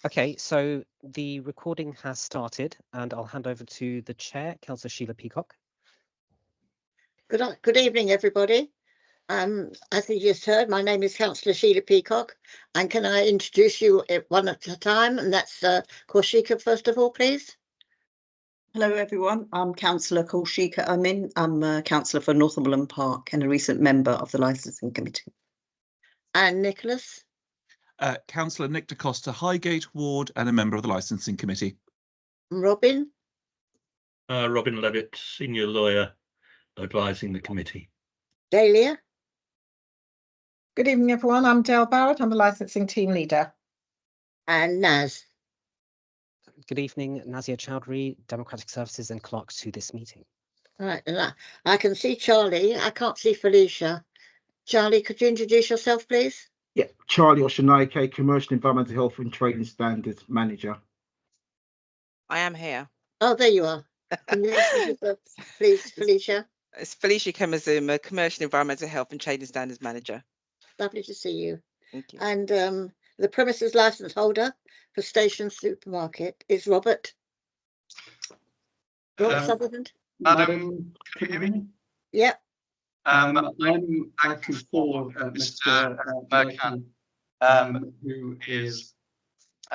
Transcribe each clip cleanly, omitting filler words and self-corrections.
Okay, so the recording has started and I'll hand over to the chair, Councillor Sheila Peacock. Good evening, everybody. As you just heard, my name is Councillor Sheila Peacock, and can I introduce you one at a time? And that's Kaushika, first of all, please. Hello, everyone. I'm Councillor Kaushika Amin. I'm a councillor for Northumberland Park and a recent member of the Licensing Committee. And Nicholas? Councillor Nick Da Costa, Highgate Ward, and a member of the Licensing Committee. Robin? Robin Levitt, senior lawyer, advising the committee. Dahlia? Good evening, everyone. I'm Dale Barrett. I'm the licensing team leader. And Naz? Good evening, Nazia Chowdhury, Democratic Services and clerk to this meeting. All right, and I can see Charlie. I can't see Felicia. Charlie, could you introduce yourself, please? Yeah, Charlie Oshanaike, Commercial Environmental Health and Trading Standards Manager. I am here. Oh, there you are. Can you introduce yourself, please, Felicia? It's Felicia Kemazuma, Commercial Environmental Health and Trading Standards Manager. Lovely to see you. Thank you. And the premises license holder for Station Supermarket is Robert. Robert Sutherland? Madam, can you hear me? Yep. I'm acting for Mr. Mercan, who is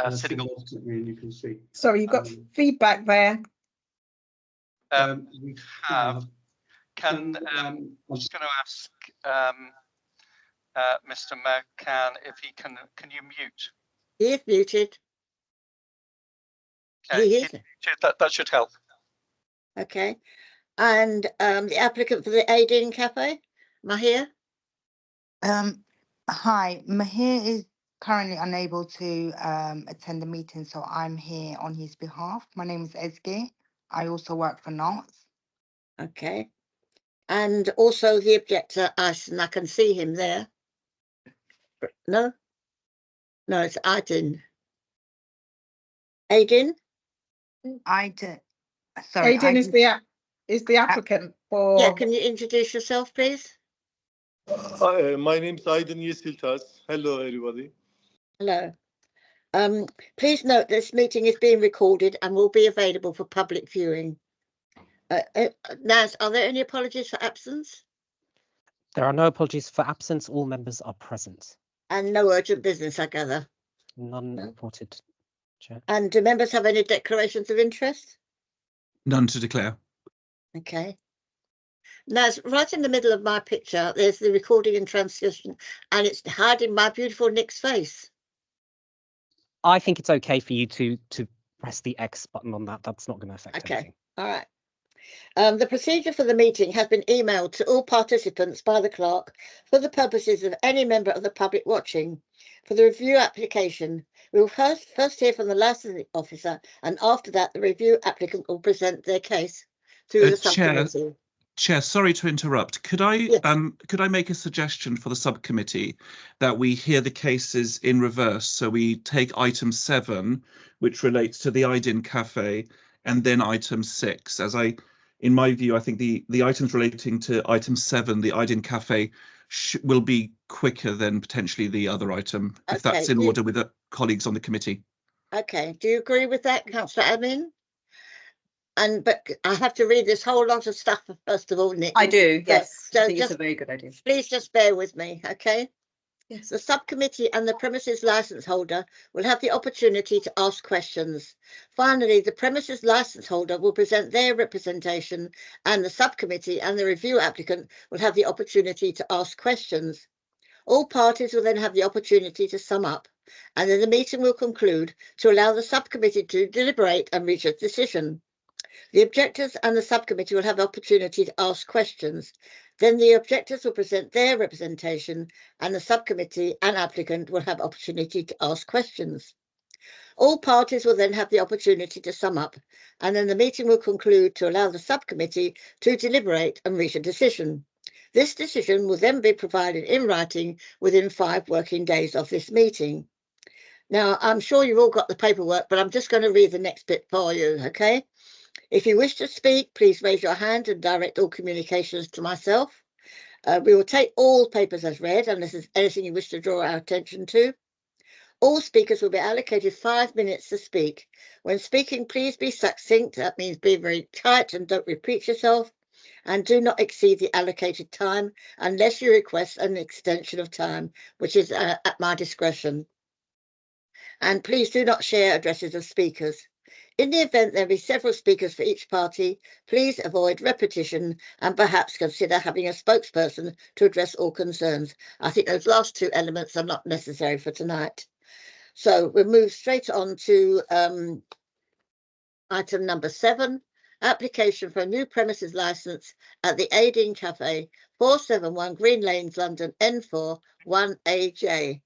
sitting opposite me, and you can see. Sorry, you've got feedback there. We have. I'm just going to ask Mr. Mercan if he can you mute? He is muted. Okay, He is. that should help. Okay. And the applicant for the Aidin Cafe, Mahir? Hi, Mahir is currently unable to attend the meeting, so I'm here on his behalf. My name is Ezgi. I also work for NARTS. Okay. And also the objector, and I can see him there. No? No, it's Aidin. Aidin? Sorry, Aidin is the applicant for... Yeah, can you introduce yourself, please? Hi, my name is Aydin Yesiltas. Hello, everybody. Hello. Please note this meeting is being recorded and will be available for public viewing. Naz, are there any apologies for absence? There are no apologies for absence. All members are present. And no urgent business, I gather. None reported, Chair. And do members have any declarations of interest? None to declare. Okay. Naz, right in the middle of my picture, there's the recording and transcription, and it's hiding my beautiful Nick's face. I think it's okay for you to press the X button on that. That's not going to affect anything. All right. The procedure for the meeting has been emailed to all participants by the clerk for the purposes of any member of the public watching. For the review application, we will first hear from the licensing officer, and after that, the review applicant will present their case to the subcommittee. Chair, sorry to interrupt. Could I make a suggestion for the subcommittee that we hear the cases in reverse? So we take item 7, which relates to the Aidin Cafe, and then item 6. In my view, I think the items relating to item 7, the Aidin Cafe, will be quicker than potentially the other item, if that's in order with the colleagues on the committee. Okay. Do you agree with that, Councillor Amin? But I have to read this whole lot of stuff first of all, Nick. I do, yes. So I think it's a very good idea. Please just bear with me, okay? Yes. The subcommittee and the premises license holder will have the opportunity to ask questions. Finally, the premises license holder will present their representation, and the subcommittee and the review applicant will have the opportunity to ask questions. All parties will then have the opportunity to sum up, and then the meeting will conclude to allow the subcommittee to deliberate and reach a decision. The objectors and the subcommittee will have the opportunity to ask questions. Then the objectors will present their representation, and the subcommittee and applicant will have opportunity to ask questions. All parties will then have the opportunity to sum up, and then the meeting will conclude to allow the subcommittee to deliberate and reach a decision. This decision will then be provided in writing within 5 working days of this meeting. Now, I'm sure you've all got the paperwork, but I'm just going to read the next bit for you, okay? If you wish to speak, please raise your hand and direct all communications to myself. We will take all papers as read unless there's anything you wish to draw our attention to. All speakers will be allocated 5 minutes to speak. When speaking, please be succinct. That means be very tight and don't repeat yourself. And do not exceed the allocated time unless you request an extension of time, which is at my discretion. And please do not share addresses of speakers. In the event there be several speakers for each party, please avoid repetition and perhaps consider having a spokesperson to address all concerns. I think those last two elements are not necessary for tonight. So we'll move straight on to item number 7, application for a new premises licence at the Aideen Cafe, 471 Green Lanes, London, N4 1AJ.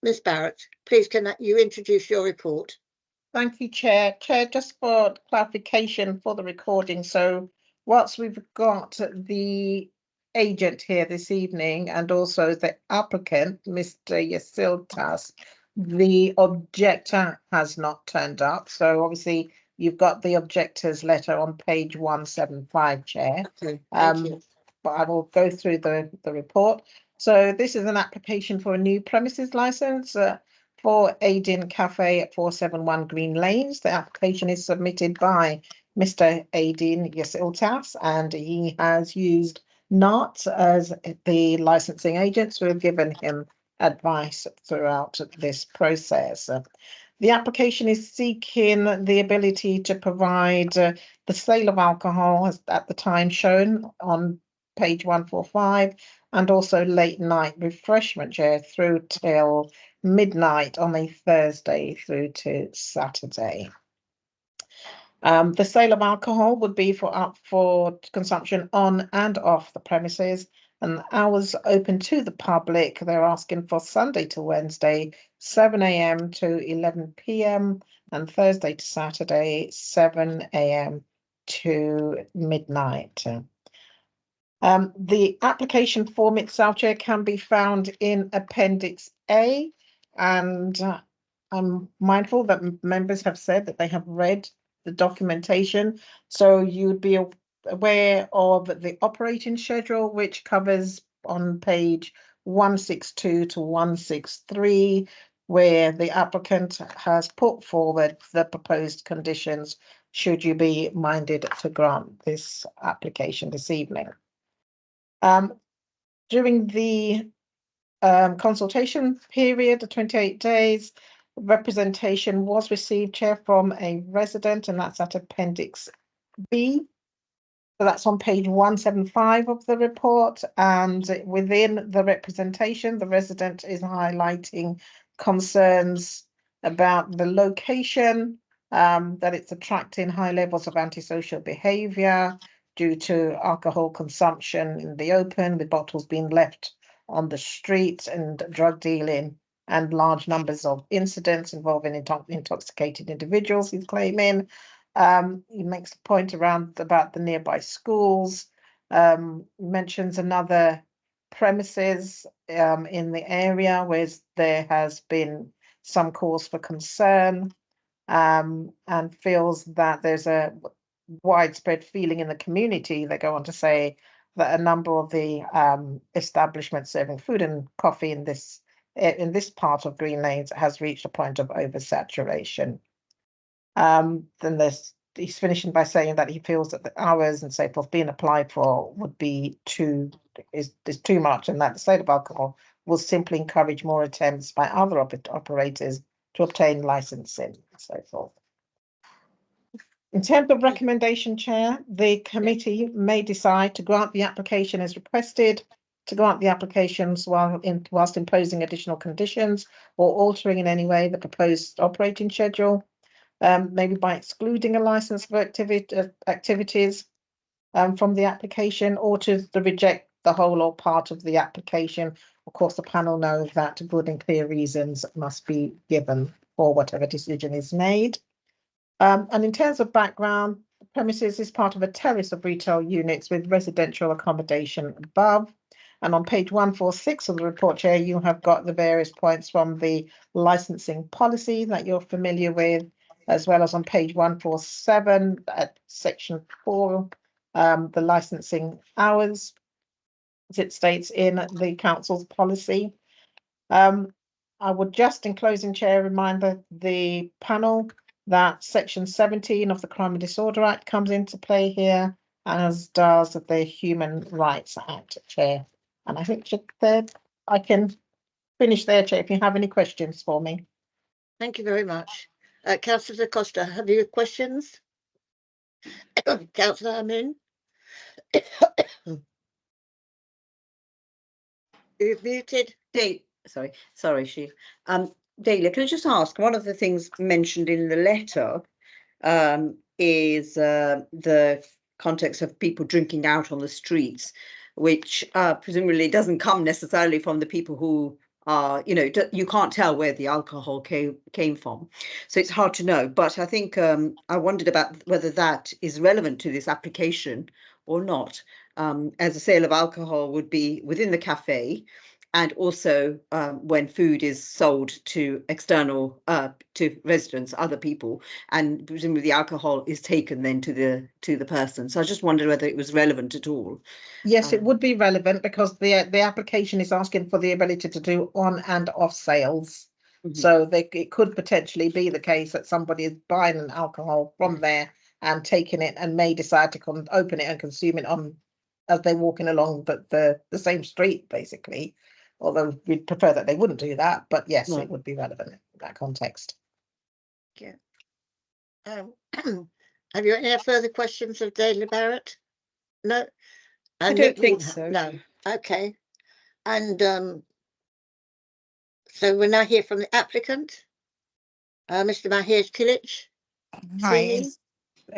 Miss Barrett, please can you introduce your report? Thank you, Chair. Chair, just for clarification for the recording. So whilst we've got the agent here this evening and also the applicant, Mr. Yasiltas, the objector has not turned up. So obviously you've got the objector's letter on page 175, Chair. Okay, thank you. But I will go through the report. So this is an application for a new premises license for Aideen Cafe at 471 Green Lanes. The application is submitted by Mr. Aideen Yasiltas, and he has used NART as the licensing agents who have given him advice throughout this process. The application is seeking the ability to provide the sale of alcohol at the time shown on page 145, and also late night refreshment share through till midnight on a Thursday through to Saturday. The sale of alcohol would be for consumption on and off the premises, and hours open to the public. They're asking for Sunday to Wednesday, 7 a.m. to 11 p.m. and Thursday to Saturday, 7 a.m. to midnight. The application form itself, Chair, can be found in Appendix A, and I'm mindful that members have said that they have read the documentation, so you'd be aware of the operating schedule, which covers on page 162 to 163, where the applicant has put forward the proposed conditions should you be minded to grant this application this evening. During the consultation period, the 28 days, representation was received, Chair, from a resident, and that's at Appendix B. So that's on page 175 of the report, and within the representation, the resident is highlighting concerns about the location, that it's attracting high levels of antisocial behaviour due to alcohol consumption in the open, with bottles being left on the street, and drug dealing, and large numbers of incidents involving intoxicated individuals, he's claiming. He makes a point about the nearby schools, mentions another premises in the area where there has been some cause for concern, and feels that there's a widespread feeling in the community. They go on to say that a number of the establishments serving food and coffee in this part of Green Lanes has reached a point of oversaturation. Then he's finishing by saying that he feels that the hours and so forth being applied for would be too much, and that the sale of alcohol will simply encourage more attempts by other operators to obtain licensing and so forth. In terms of recommendation, Chair, the committee may decide to grant the application as requested, to grant the applications whilst imposing additional conditions or altering in any way the proposed operating schedule, maybe by excluding a license for activities from the application, or to reject the whole or part of the application. Of course, the panel knows that good and clear reasons must be given for whatever decision is made. And in terms of background, the premises is part of a terrace of retail units with residential accommodation above. And on page 146 of the report, Chair, you have got the various points from the licensing policy that you're familiar with, as well as on page 147 at section 4, the licensing hours, as it states in the council's policy. I would just, in closing, Chair, remind the panel that Section 17 of the Crime and Disorder Act comes into play here, as does the Human Rights Act, Chair. And I think I can finish there, Chair, if you have any questions for me. Thank you very much. Councillor Costa, have you questions? Councillor Amin? You've muted. Sorry, she. Delia, can I just ask, one of the things mentioned in the letter is the context of people drinking out on the streets, which presumably doesn't come necessarily from the people who are, you can't tell where the alcohol came from. So it's hard to know. But I think I wondered about whether that is relevant to this application or not, as a sale of alcohol would be within the cafe, and also when food is sold to external, to residents, other people, and presumably the alcohol is taken then to the person. So I just wondered whether it was relevant at all. Yes, it would be relevant because the application is asking for the ability to do on and off sales. So it could potentially be the case that somebody is buying an alcohol from there and taking it, and may decide to open it and consume it on as they're walking along the same street, basically. Although we'd prefer that they wouldn't do that, but yes, it would be relevant in that context. Yeah. Have you any further questions of Delia Barrett? No. I don't think so. No. Okay. And so we're now here from the applicant, Mr. Mahir Kilic. Hi. Is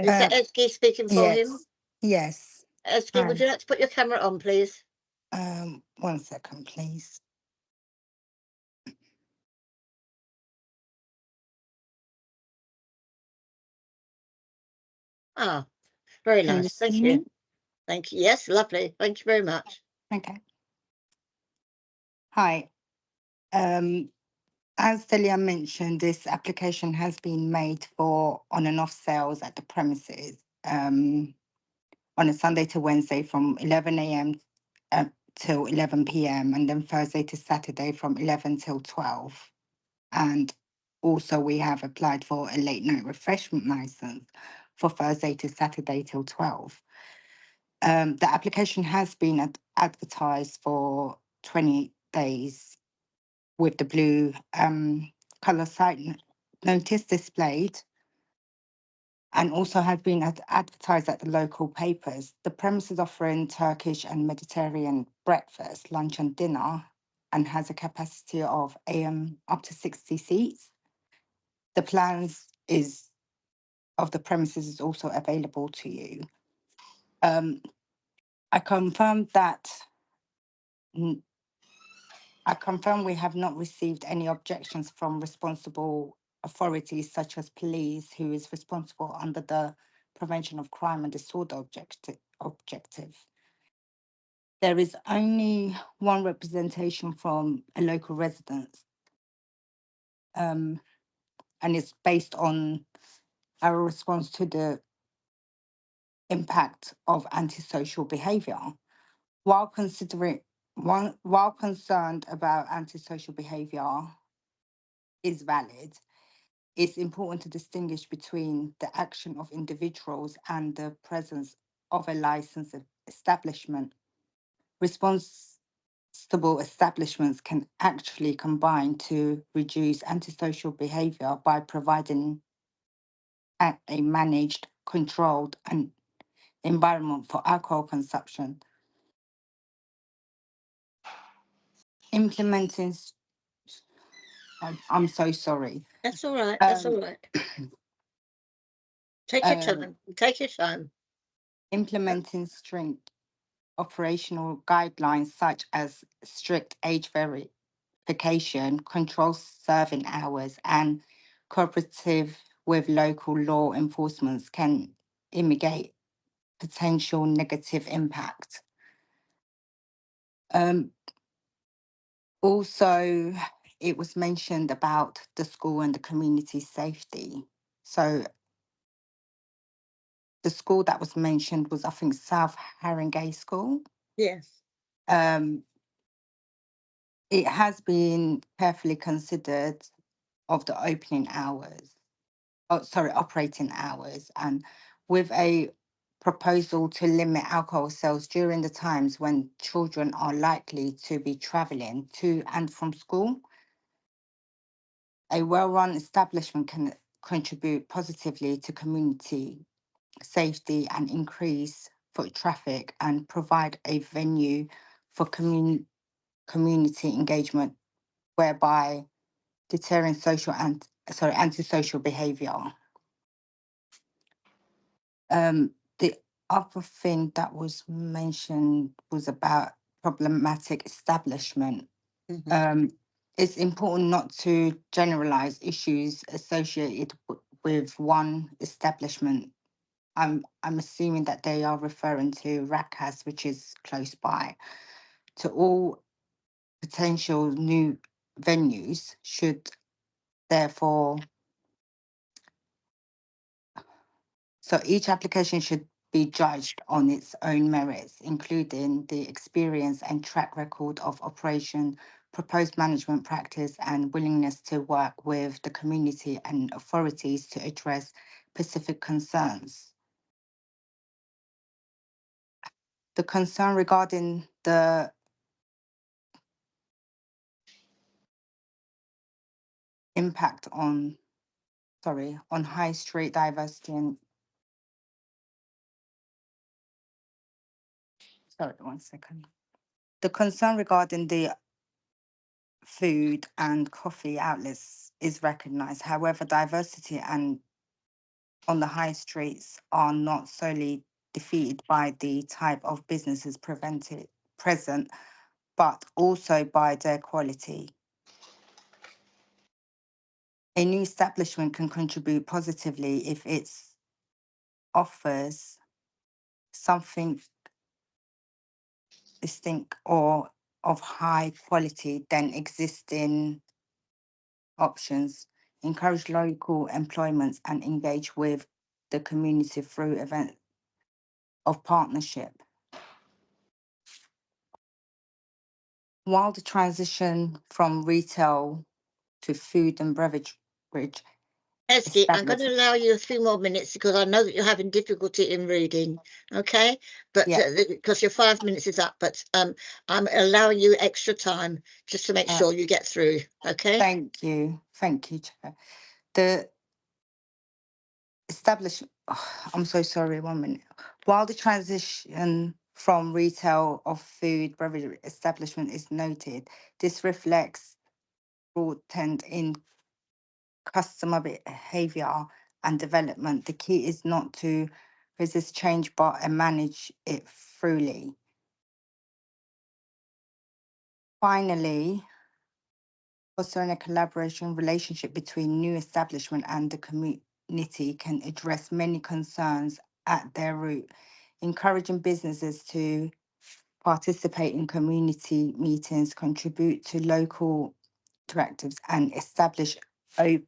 that Eski speaking for him? Yes. Eski, would you like to put your camera on, please? 1 second, please. Ah, very Can you nice. Thank see you. me? Thank you. Yes, lovely. Thank you very much. Okay. Hi. As Delia mentioned, this application has been made for on and off sales at the premises on a Sunday to Wednesday from 11 a.m. Till 11 p.m. and then Thursday to Saturday from 11 till 12. And also we have applied for a late night refreshment license for Thursday to Saturday till 12. The application has been advertised for 20 days with the blue colour site notice displayed, and also has been advertised at the local papers. The premises offering Turkish and Mediterranean breakfast, lunch and dinner, and has a capacity of up to 60 seats. The plans of the premises is also available to you. I confirm we have not received any objections from responsible authorities such as police, who is responsible under the Prevention of Crime and Disorder objective. There is only one representation from a local resident, and it's based on our response to the impact of antisocial behaviour. While concerned about antisocial behaviour is valid, it's important to distinguish between the action of individuals and the presence of a licensed establishment. Responsible establishments can actually combine to reduce antisocial behaviour by providing a managed, controlled environment for alcohol consumption. Implementing, I'm so sorry. That's all right. That's all right. Take your time. Take your time. Implementing strict operational guidelines such as strict age verification, control serving hours, and cooperative with local law enforcement can mitigate potential negative impact. Also, it was mentioned about the school and the community safety. So the school that was mentioned was, I think, South Haringey School. Yes. it has been carefully considered of the operating hours, and with a proposal to limit alcohol sales during the times when children are likely to be travelling to and from school. A well-run establishment can contribute positively to community safety and increase foot traffic and provide a venue for community engagement, whereby deterring antisocial behaviour. The other thing that was mentioned was about problematic establishment. It's important not to generalise issues associated with one establishment. I'm assuming that they are referring to Rakas, which is close by. To all potential new venues should therefore, so each application should be judged on its own merits, including the experience and track record of operation, proposed management practice, and willingness to work with the community and authorities to address specific concerns. The concern regarding the impact on high street diversity and The concern regarding the food and coffee outlets is recognised. However, diversity and on the high streets are not solely defeated by the type of businesses present, but also by their quality. A new establishment can contribute positively if it offers something distinct or of high quality than existing options, encourage local employment and engage with the community through events of partnership. While the transition from retail to food and beverage Esky, I'm going to allow you a few more minutes because I know that you're having difficulty in reading, okay? But because your 5 minutes is up, but I'm allowing you extra time just to make sure you get through, okay? Thank you, Chair. The I'm so sorry, 1 minute. While the transition from retail of food beverage establishment is noted, this reflects broad trend in customer behavior and development. The key is not to resist change, but manage it thoroughly. Finally, fostering a collaboration relationship between new establishment and the community can address many concerns at their root, encouraging businesses to participate in community meetings, contribute to local directives, and establish open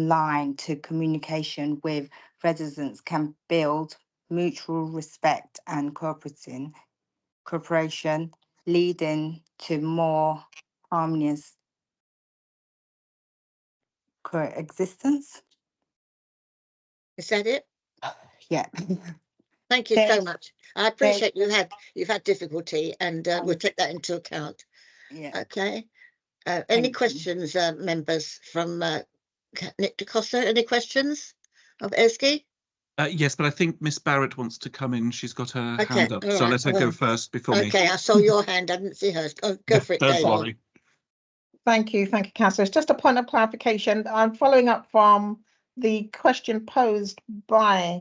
line to communication with residents can build mutual respect and cooperation, leading to more harmonious coexistence. Is that it? Yeah. Thank you so much. I appreciate you've had difficulty, and we'll take that into account. Yeah. Okay. Any questions, members from Nick DaCosta? Any questions of Esky? Yes, but I think Miss Barrett wants to come in. She's got her hand up, so right, let her go first before me. Okay, I saw your hand. I didn't see hers. Go for it, Don't Dave. worry. Thank you, Councillor. It's just a point of clarification. I'm following up from the question posed by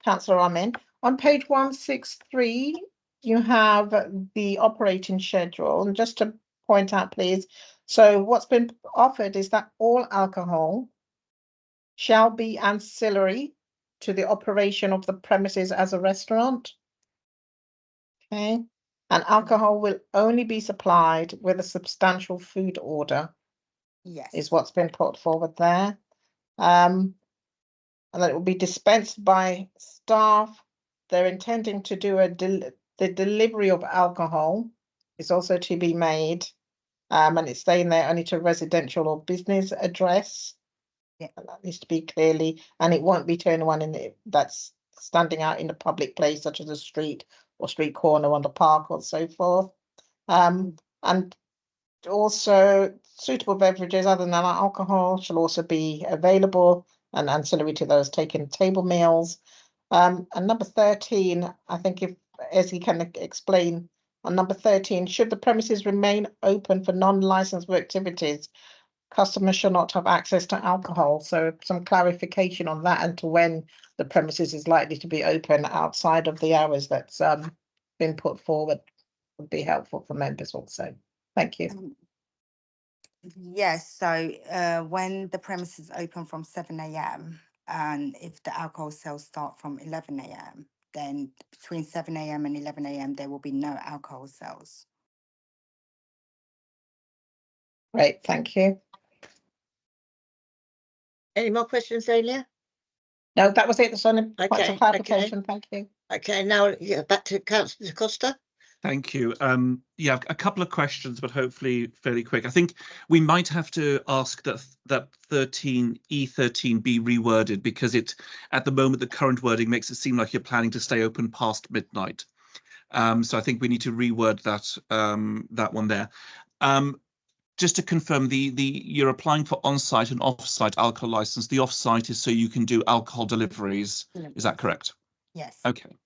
Councillor Amin. On page 163, you have the operating schedule. And just to point out, please, so what's been offered is that all alcohol shall be ancillary to the operation of the premises as a restaurant. Okay. And alcohol will only be supplied with a substantial food order. Yes. Is what's been put forward there. And that it will be dispensed by staff. They're intending to do the delivery of alcohol is also to be made And it's saying there only to residential or business address. Yeah. And that needs to be clearly, and it won't be to anyone that's standing out in a public place such as a street or street corner on the park or so forth. And also suitable beverages other than alcohol shall also be available and ancillary to those taking table meals. And number 13, I think if Ezgi can explain on number 13, should the premises remain open for non-licensed activities, customers shall not have access to alcohol. So some clarification on that and to when the premises is likely to be open outside of the hours that's been put forward would be helpful for members also. Thank you. Yes, so when the premises open from 7 a.m. and if the alcohol sales start from 11 a.m., then between 7 a.m. and 11 a.m. there will be no alcohol sales. Great, thank you. Any more questions, Dahlia? No, that was it. That's only points Okay, of clarification. Thank you. Okay, now back to Councillor Costa. Thank you. Yeah, a couple of questions, but hopefully fairly quick. I think we might have to ask that 13E13 be reworded because it, at the moment, the current wording makes it seem like you're planning to stay open past midnight. So I think we need to reword that that one there. Just to confirm, you're applying for on-site and off-site alcohol license. The off-site is so you can do alcohol deliveries. Is that correct? Yes. Okay.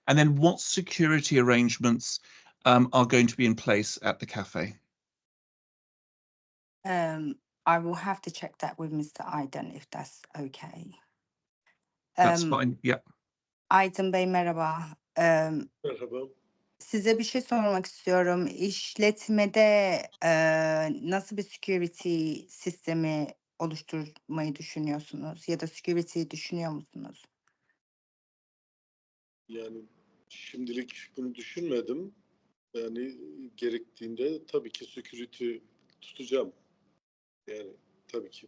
And then what security arrangements are going to be in place at the cafe? I will have to check that with Mr. Aydın if that's okay. That's fine. Yeah. Aydın Bey merhaba. Merhaba. Size bir şey sormak istiyorum. İşletmede nasıl bir security sistemi oluşturmayı düşünüyorsunuz ya da security düşünüyor musunuz? Yani şimdilik bunu düşünmedim. Yani gerektiğinde tabii ki security tutacağım. Yani tabii ki.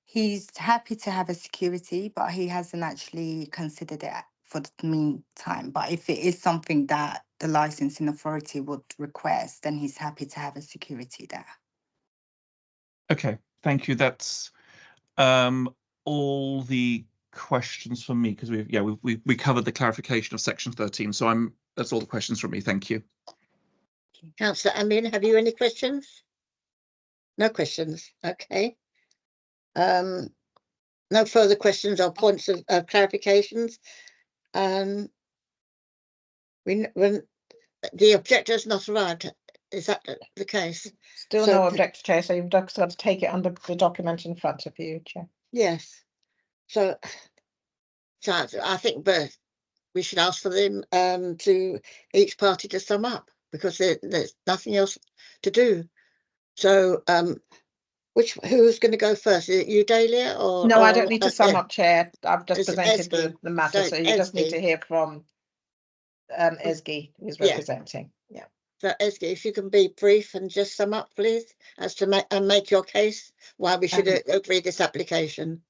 He's happy to have a security, but he hasn't actually considered it for the meantime. But if it is something that the licensing authority would request, then he's happy to have a security there. Okay, thank you. That's all the questions from me because we covered the clarification of section 13. So that's all the questions from me. Thank you. Councillor Amin, have you any questions? No questions. Okay. No further questions or points of clarifications. When the objector's not arrived, is that the case? Still no objector, Chair, so you've just got to take it under the document in front of you, Chair. Yes. So I think we should ask for them to each party to sum up because there's nothing else to do. So who's going to go first? Is it you, Dahlia, or no? I don't need to sum up, Chair. I've just It's presented Ezgi. the matter, so you just need to hear from Ezgi, who's representing. Yeah. So Ezgi, if you can be brief and just sum up, please, as to make your case why we should agree this application.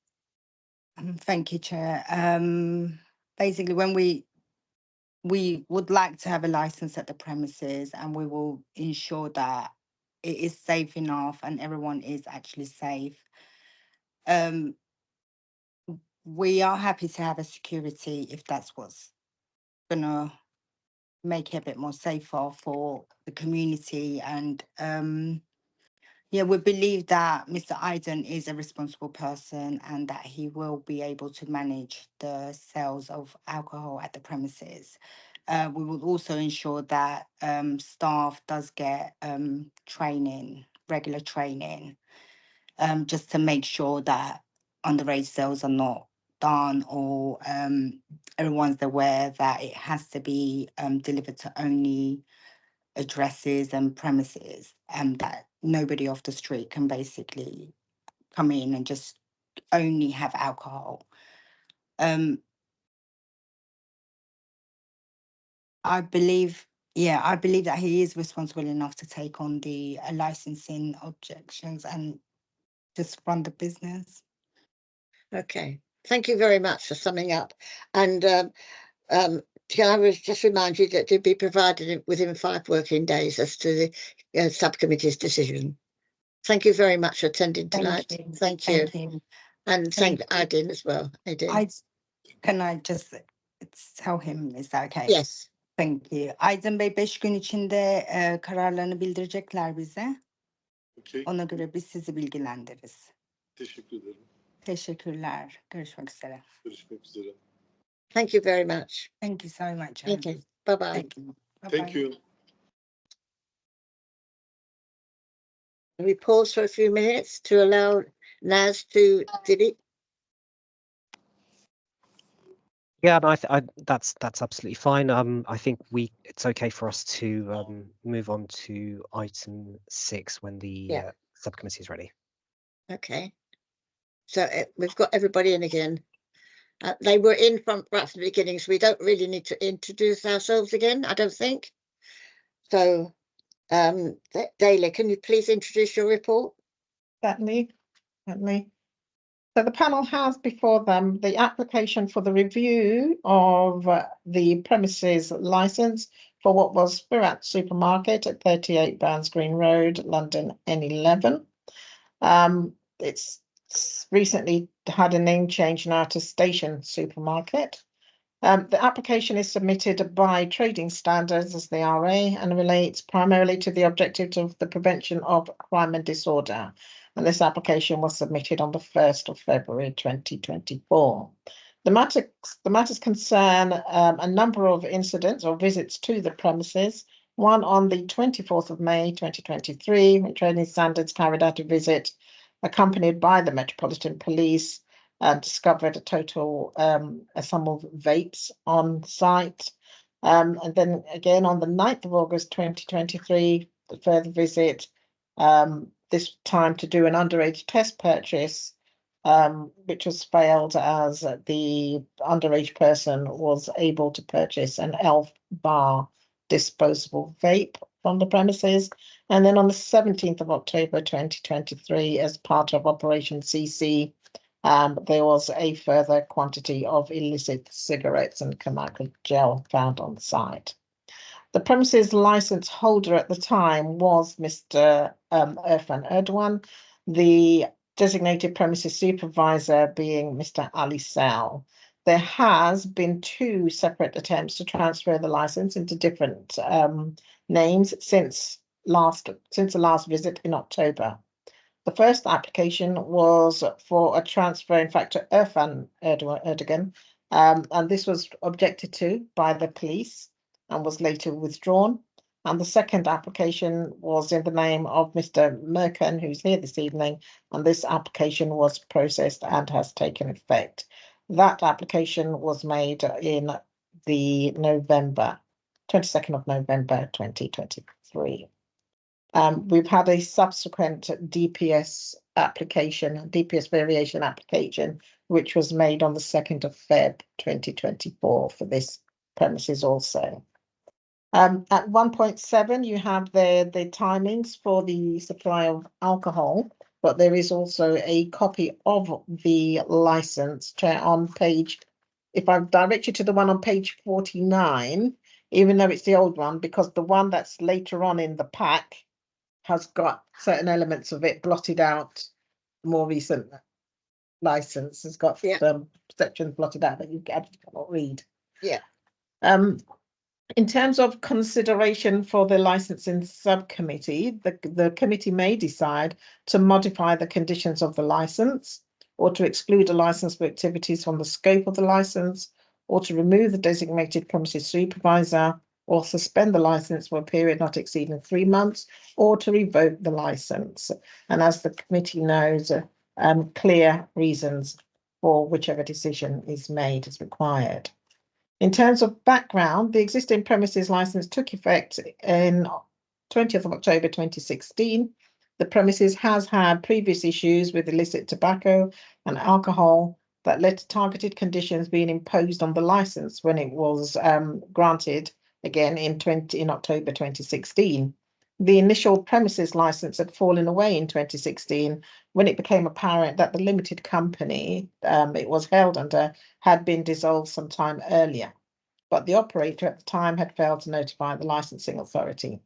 Thank you, Chair. Basically, when we would like to have a license at the premises, and we will ensure that it is safe enough and everyone is actually safe. We are happy to have a security if that's what's gonna make it a bit more safer for the community. And we believe that Mr. Aydın is a responsible person and that he will be able to manage the sales of alcohol at the premises. We will also ensure that staff does get regular training, just to make sure that underage sales are not done, or everyone's aware that it has to be delivered to only addresses and premises, and that nobody off the street can basically come in and just only have alcohol. I believe that he is responsible enough to take on the licensing objections and just run the business. Okay, thank you very much for summing up. And can I just remind you that to be provided within 5 working days as to the subcommittee's decision. Thank you very much for attending tonight. Thank you. And thank Aydin as well. Aydin. Can I just tell him, is that okay? Yes. Thank you. Aydın Bey 5 gün içinde kararlarını bildirecekler bize. Okay. Ona göre biz sizi bilgilendiririz. Teşekkür ederim. Teşekkürler. Görüşmek üzere. Görüşmek üzere. Thank you very much. Thank you so much. Thank you. Bye bye. Thank you. Thank you. We pause for a few minutes to allow Naz to delete. Yeah, and that's absolutely fine. I think it's okay for us to move on to item 6 when the subcommittee is ready. Okay. So we've got everybody in again. They were in from right from the beginning, so we don't really need to introduce ourselves again, I don't think. So, Dahlia, can you please introduce your report? Certainly. So the panel has before them the application for the review of the premises licence for what was Spirat Supermarket at 38 Barnes Green Road, London N11. It's recently had a name change now to Station Supermarket. The application is submitted by Trading Standards as the RA and relates primarily to the objectives of the prevention of crime and disorder. And this application was submitted on the 1st of February 2024. The matters concern a number of incidents or visits to the premises. One on the 24th of May 2023, when Trading Standards carried out a visit accompanied by the Metropolitan Police, discovered a total a sum of vapes on site. And then again on the 9th of August 2023, the further visit, this time to do an underage test purchase, which was failed as the underage person was able to purchase an Elf Bar disposable vape from the premises. And then on the 17th of October 2023, as part of Operation CC, there was a further quantity of illicit cigarettes and Carmichael gel found on site. The premises license holder at the time was Mr. Irfan Erdogan, the designated premises supervisor being Mr. Ali Sal. There has been 2 separate attempts to transfer the license into different names since the last visit in October. The first application was for a transfer, in fact, to Irfan Erdogan, and this was objected to by the police and was later withdrawn. And the second application was in the name of Mr. Merkan, who's here this evening, and this application was processed and has taken effect. That application was made in the 22nd of November 2023. We've had a subsequent DPS variation application, which was made on the 2nd of Feb 2024 for this premises also. At 1.7, you have the timings for the supply of alcohol, but there is also a copy of the license on page, if I direct you to the one on page 49, even though it's the old one, because the one that's later on in the pack has got certain elements of it blotted out. More recent license has got sections blotted out that you actually cannot read. Yeah. In terms of consideration for the licensing subcommittee, the committee may decide to modify the conditions of the license, or to exclude a license for activities from the scope of the license, or to remove the designated premises supervisor, or suspend the license for a period not exceeding 3 months, or to revoke the license. And as the committee knows, clear reasons for whichever decision is made is required. In terms of background, the existing premises license took effect in 20th of October 2016. The premises has had previous issues with illicit tobacco and alcohol that led to targeted conditions being imposed on the license when it was granted again in October 2016. The initial premises license had fallen away in 2016 when it became apparent that the limited company it was held under had been dissolved some time earlier. but the operator at the time had failed to notify the licensing authority.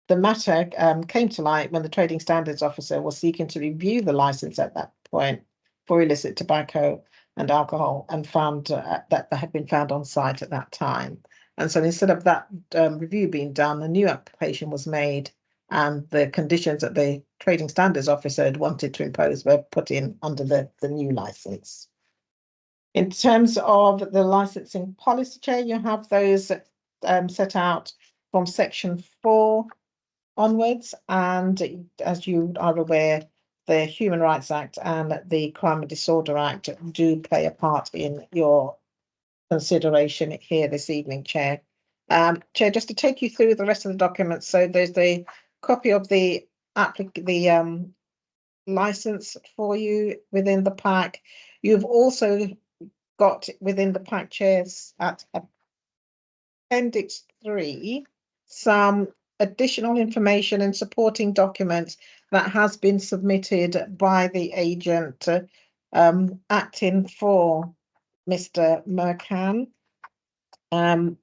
The matter came to light when the Trading Standards Officer was seeking to review the license at that point for illicit tobacco and alcohol, and found that they had been found on site at that time. And so instead of that review being done, a new application was made, and the conditions that the Trading Standards Officer had wanted to impose were put in under the new license. In terms of the licensing policy, Chair, you have those set out from section 4 onwards, and as you are aware, the Human Rights Act and the Crime and Disorder Act do play a part in your consideration here this evening, Chair. Chair, just to take you through the rest of the documents, so there's the copy of the license for you within the pack. You've also got within the pack, Chairs, at Appendix 3 some additional information and supporting documents that has been submitted by the agent acting for Mr. Mercan. Mr.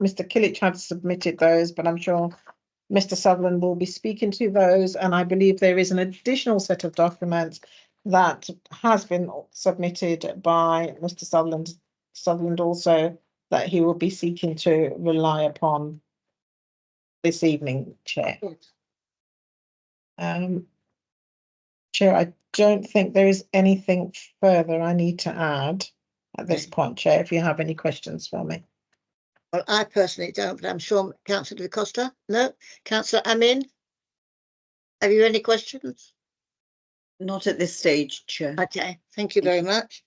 Kilic had submitted those, but I'm sure Mr. Sutherland will be speaking to those, and I believe there is an additional set of documents that has been submitted by Mr. Sutherland also, that he will be seeking to rely upon this evening, Chair. Chair, I don't think there is anything further I need to add at this point, Chair, if you have any questions for me. Well, I personally don't, but I'm sure Councillor Da Costa. No? Councillor Amin? Have you any questions? Not at this stage, Chair. Okay, thank you very much.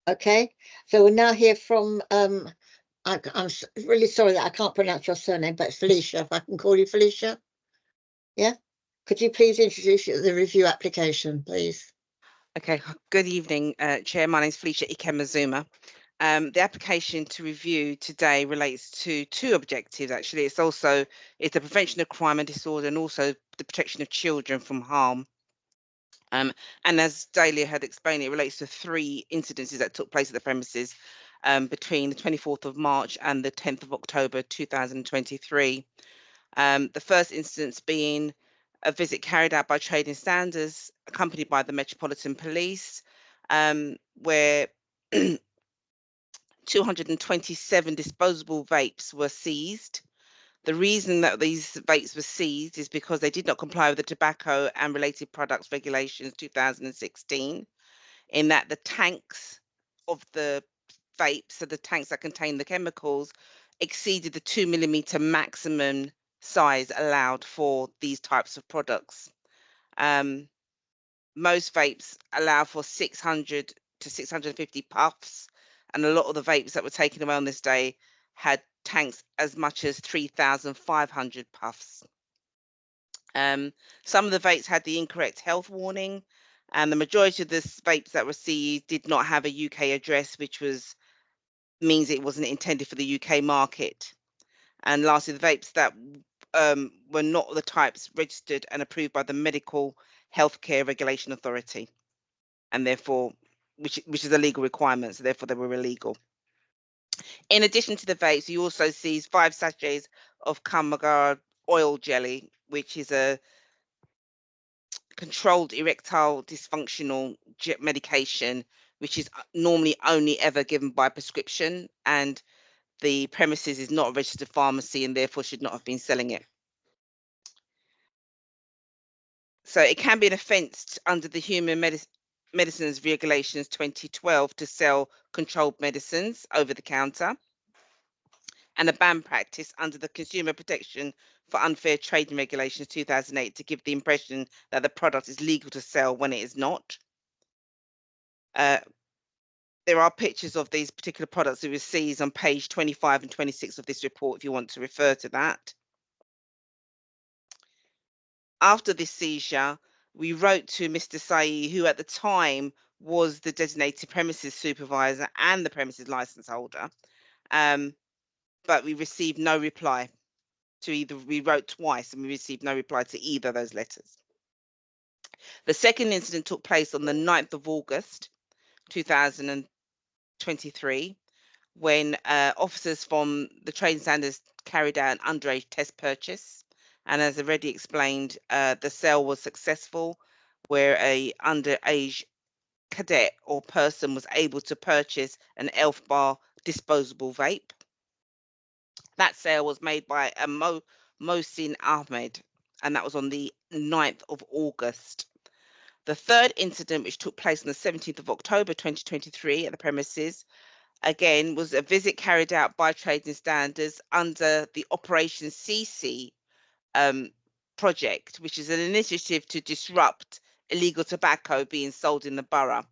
Okay, so we'll now hear from, I'm really sorry that I can't pronounce your surname, but it's Felicia, if I can call you Felicia. Yeah? Could you please introduce the review application, please? Okay, good evening, Chair. My name is Felicia Ikemazuma. The application to review today relates to two objectives, actually. It's the prevention of crime and disorder, and also the protection of children from harm. And as Dahlia had explained, it relates to 3 incidences that took place at the premises between the 24th of March and the 10th of October 2023. The first instance being a visit carried out by Trading Standards, accompanied by the Metropolitan Police, where 227 disposable vapes were seized. The reason that these vapes were seized is because they did not comply with the Tobacco and Related Products Regulations 2016, in that the tanks of the vapes, so the tanks that contain the chemicals, exceeded the 2mm maximum size allowed for these types of products. Most vapes allow for 600 to 650 puffs, and a lot of the vapes that were taken away on this day had tanks as much as 3,500 puffs. Some of the vapes had the incorrect health warning, and the majority of the vapes that were seized did not have a UK address, which means it wasn't intended for the UK market. And lastly, the vapes that were not the types registered and approved by the Medical Healthcare Regulation Authority, and therefore, which is a legal requirement, so therefore they were illegal. In addition to the vapes, you also seized 5 sachets of Kamagara oil jelly, which is a controlled erectile dysfunctional medication, which is normally only ever given by prescription, and the premises is not a registered pharmacy and therefore should not have been selling it. So it can be an offence under the Human Medicines Regulations 2012 to sell controlled medicines over the counter, and a ban practice under the Consumer Protection for Unfair Trading Regulations 2008 to give the impression that the product is legal to sell when it is not. There are pictures of these particular products that we seized on page 25 and 26 of this report if you want to refer to that. After this seizure, we wrote to Mr. Saeed, who at the time was the designated premises supervisor and the premises license holder, but we received no reply to either. We wrote twice and we received no reply to either of those letters. The second incident took place on the 9th of August 2023, when officers from the trading standards carried out an underage test purchase. And as already explained, the sale was successful, where a underage cadet or person was able to purchase an Elf Bar disposable vape. That sale was made by a Mohsin Ahmed, and that was on the 9th of August. The third incident, which took place on the 17th of October 2023 at the premises, again, was a visit carried out by Trading Standards under the Operation CC project, which is an initiative to disrupt illegal tobacco being sold in the borough.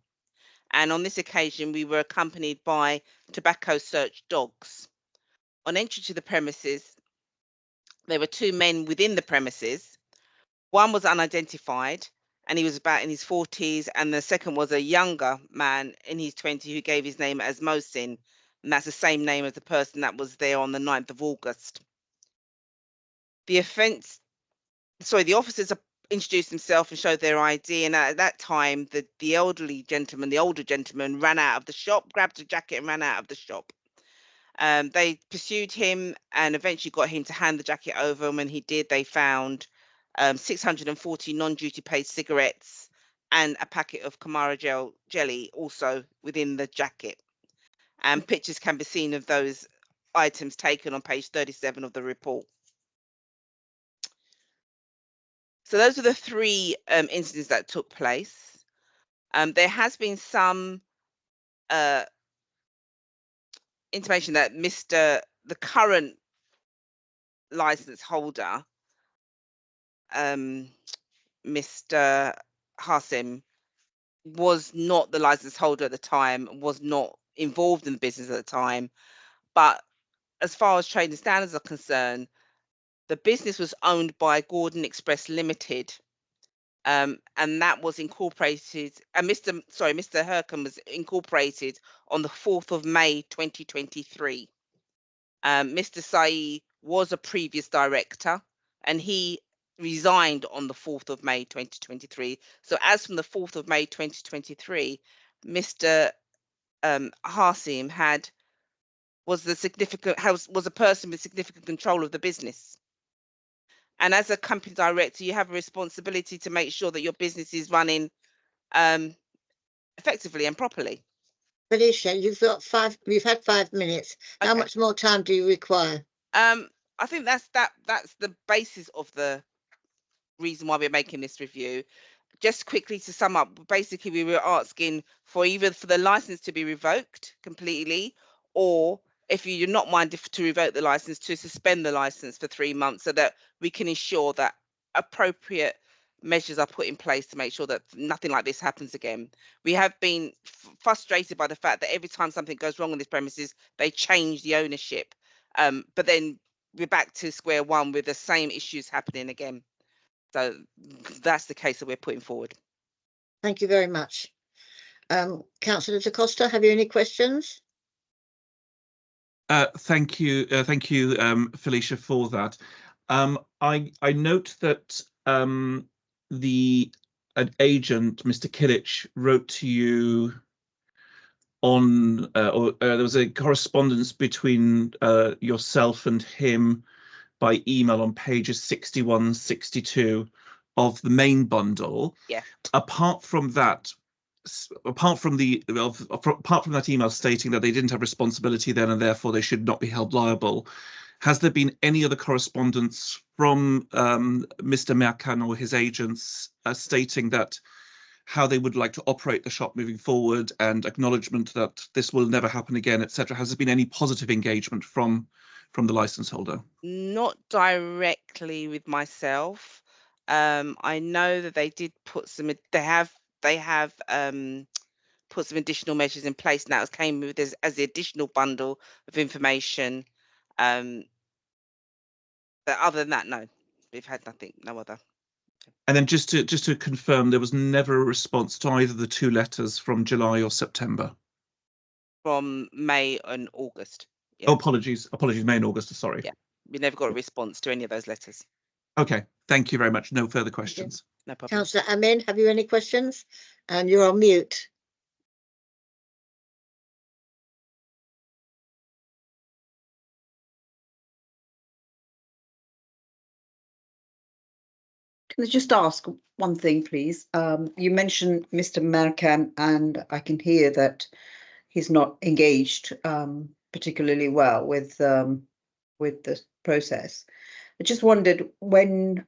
And on this occasion, we were accompanied by tobacco search dogs. On entry to the premises, there were two men within the premises. One was unidentified, and he was about in his 40s, and the second was a younger man in his 20s who gave his name as Mohsin, and that's the same name as the person that was there on the 9th of August. The officers introduced themselves and showed their ID, and at that time, the older gentleman ran out of the shop, grabbed a jacket and ran out of the shop. They pursued him and eventually got him to hand the jacket over, and when he did, they found 640 non-duty paid cigarettes and a packet of Kamara jelly also within the jacket. And pictures can be seen of those items taken on page 37 of the report. So those are the three incidents that took place. There has been some intimation that the current license holder, Mr. Hasim, was not the license holder at the time, was not involved in the business at the time. But as far as Trading Standards are concerned, the business was owned by Gordon Express Limited, and that was incorporated, and Mr. Hercombe was incorporated on the 4th of May 2023. Mr. Saeed was a previous director, and he resigned on the 4th of May 2023. So as from the 4th of May 2023, Mr. Hasim was a person with significant control of the business. And as a company director, you have a responsibility to make sure that your business is running effectively and properly. Felicia, you've had 5 minutes. Okay. How much more time do you require? I think that's the basis of the reason why we're making this review. Just quickly to sum up, basically we were asking for either for the license to be revoked completely, or if you're not minded to revoke the license, to suspend the license for 3 months so that we can ensure that appropriate measures are put in place to make sure that nothing like this happens again. We have been frustrated by the fact that every time something goes wrong on these premises, they change the ownership. But then we're back to square one with the same issues happening again. So that's the case that we're putting forward. Thank you very much. Councillor Da Costa, have you any questions? Thank you, Felicia, for that. I note that an agent, Mr. Kilic, wrote to you on, there was a correspondence between yourself and him by email on pages 61, 62 of the main bundle. Yeah. Apart from that email stating that they didn't have responsibility then and therefore they should not be held liable, has there been any other correspondence from Mr. Mercan or his agents stating that how they would like to operate the shop moving forward and acknowledgement that this will never happen again, etc.? Has there been any positive engagement from the license holder? Not directly with myself. I know that they did put some. They have put some additional measures in place now. It came with as the additional bundle of information. But other than that, no, we've had nothing, no other. And then just to confirm, there was never a response to either the two letters from July or September? From May and August. Yeah. Oh, apologies, May and August, sorry. Yeah, we never got a response to any of those letters. Okay, thank you very much. No further questions. No problem. Councillor Amin, have you any questions? You're on mute. Can I just ask one thing, please? You mentioned Mr. Merkan, and I can hear that he's not engaged particularly well with the process. I just wondered when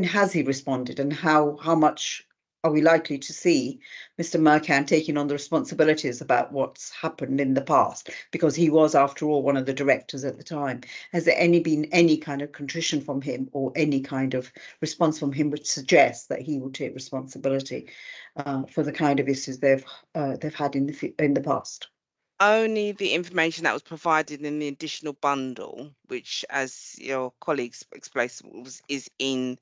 has he responded, and how much are we likely to see Mr. Merkan taking on the responsibilities about what's happened in the past? Because he was, after all, one of the directors at the time. Has there been any kind of contrition from him, or any kind of response from him which suggests that he will take responsibility for the kind of issues they've had in the past? Only the information that was provided in the additional bundle, which, as your colleagues explained, is in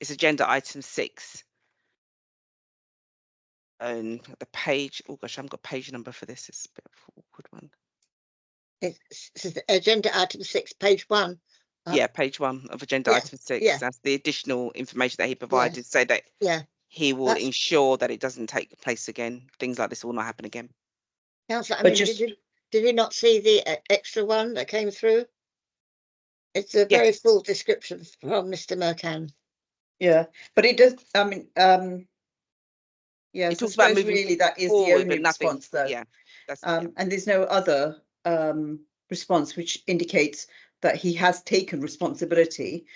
it's agenda item 6. And the page, oh gosh, I haven't got page number for this. It's a bit of an awkward one. It's agenda item 6, page 1. Yeah, page 1 of agenda item 6. Yeah. That's the additional information that he provided, so that he will ensure that it doesn't take place again. Things like this will not happen again. Councillor, I mean, did you not see the extra one that came through? It's a very full description from Mr. Merkan. Yeah, but it does. I mean, yeah. It So talks about moving really that is forward, the only but nothing, response, though. Yeah, and there's no other response which indicates that he has taken responsibility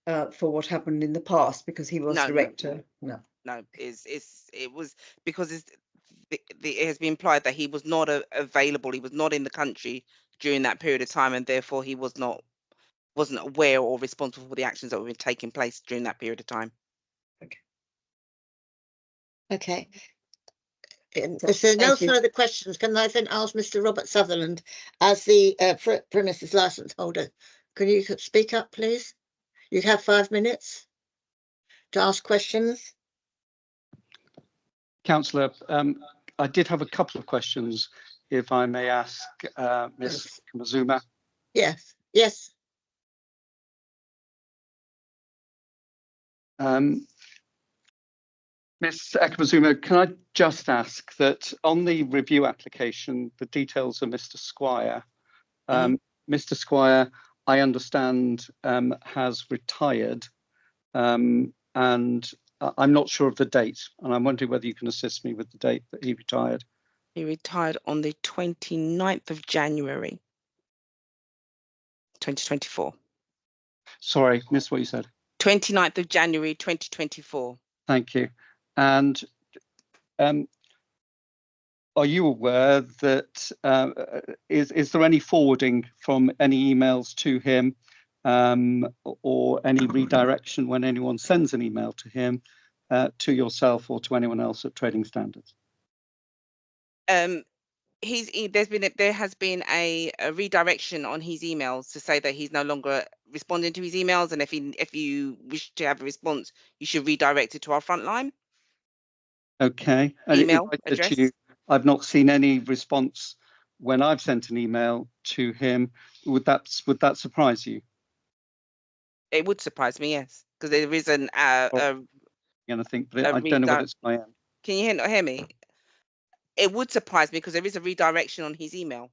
for what happened in the past, because he was director. No, it was because it has been implied that he was not available. He was not in the country during that period of time, and therefore he wasn't aware or responsible for the actions that were taking place during that period of time. Okay. If there are no further questions, can I then ask Mr. Robert Sutherland, as the premises licence holder, can you speak up, please? You have 5 minutes to ask questions. Councillor, I did have a couple of questions, if I may ask Ms. Ekamazuma. Yes. Ms. Ekamazuma, can I just ask that on the review application, the details of Mr. Squire, Mr. Squire, I understand, has retired, and I'm not sure of the date, and I'm wondering whether you can assist me with the date that he retired. He retired on the 29th of January, 2024. Sorry, missed what you said. 29th of January, 2024. Thank you. And are you aware that is there any forwarding from any emails to him, or any redirection when anyone sends an email to him, to yourself or to anyone else at Trading Standards? There has been a redirection on his emails to say that he's no longer responding to his emails, and if you wish to have a response, you should redirect it to our front line. Okay. Email address. I've not seen any response when I've sent an email to him. Would that surprise you? It would surprise me, yes, because there is an anything, but I don't know what it's my end. Can you hear me? It would surprise me because there is a redirection on his email.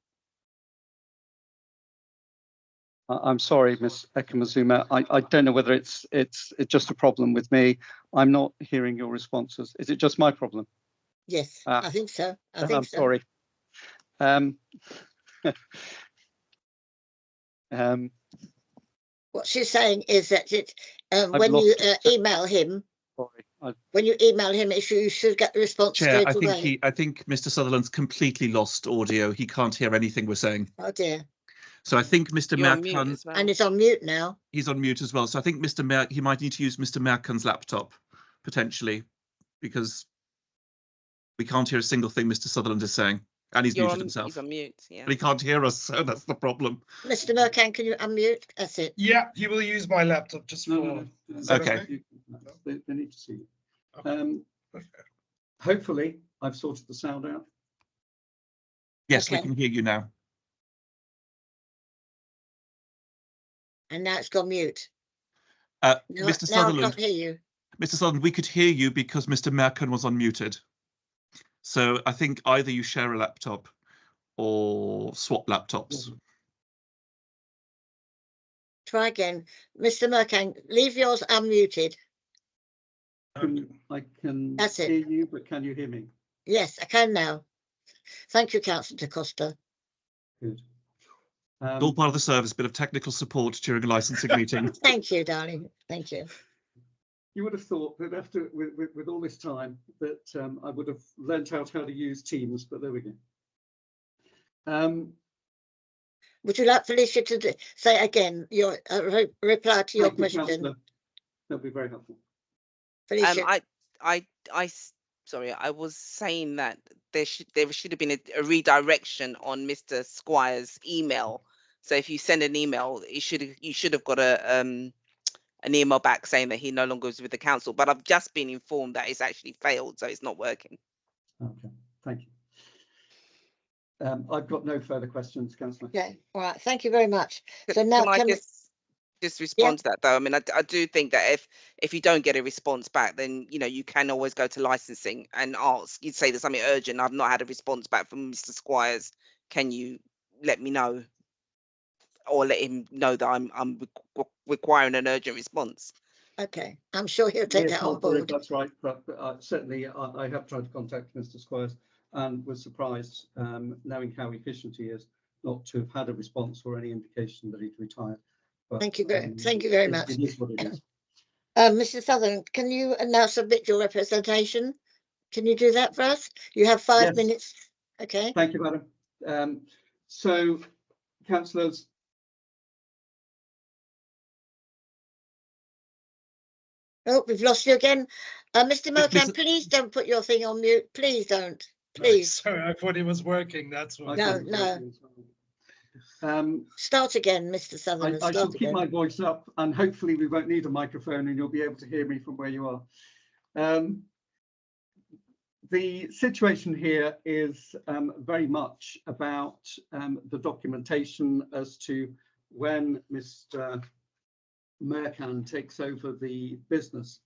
I'm sorry, Ms. Ekamazuma. I don't know whether it's just a problem with me. I'm not hearing your responses. Is it just my problem? Yes, I think so. I'm sorry. What she's saying is that when you email him, you should get the response straight away. I think Mr. Sutherland's completely lost audio. He can't hear anything we're saying. Oh dear. So I think Mr. Merkan, well. And he's on mute now. He's on mute as well. So I think he might need to use Mr. Merkan's laptop potentially, because we can't hear a single thing Mr. Sutherland is saying, and he's muted himself. He's on mute, yeah. But he can't hear us, so that's the problem. Mr. Merkan, can you unmute? That's it. Yeah, he will use my laptop just for. Okay. They need to see you. Hopefully, I've sorted the sound out. Yes, we can hear you now. And now it's gone mute. Mr. Sutherland, I can't hear you. Mr. Sutherland, we could hear you because Mr. Merkan was unmuted. So I think either you share a laptop or swap laptops. Try again. Mr. Mercan, leave yours unmuted. I can That's it. hear you, but can you hear me? Yes, I can now. Thank you, Councillor Da Costa. Good. All part of the service, bit of technical support during a licensing meeting. Thank you, darling. Thank you. You would have thought that after with all this time that I would have learnt out how to use Teams, but there we go. Would you like Felicia to say again your reply to your question? That'd be very helpful. Felicia. Sorry, I was saying that there should have been a redirection on Mr. Squire's email. So if you send an email, you should have got an email back saying that he no longer is with the council. But I've just been informed that it's actually failed, so it's not working. Okay, thank you. I've got no further questions, Councillor. Okay, all right. Thank you very much. So now can I just respond to that though? I mean, I do think that if you don't get a response back, then you can always go to licensing and ask. You'd say there's something urgent. I've not had a response back from Mr. Squires. Can you let me know, or let him know that I'm requiring an urgent response? Okay, I'm sure he'll take that on board. That's right, but certainly I have tried to contact Mr. Squires and was surprised, knowing how efficient he is, not to have had a response or any indication that he'd retired. But, thank you very much. It is what it is. Mr. Sutherland, can you now submit your representation? Can you do that for us? You have 5 minutes. Okay. Thank you, Madam. So, councillors. Oh, we've lost you again. Mr. Mercan, please don't put your thing on mute. Please don't. Please. Sorry, I thought it was working. That's why. No. Start again, Mr. Sutherland. I shall keep my voice up, and hopefully we won't need a microphone and you'll be able to hear me from where you are. The situation here is very much about the documentation as to when Mr. Mercan takes over the business,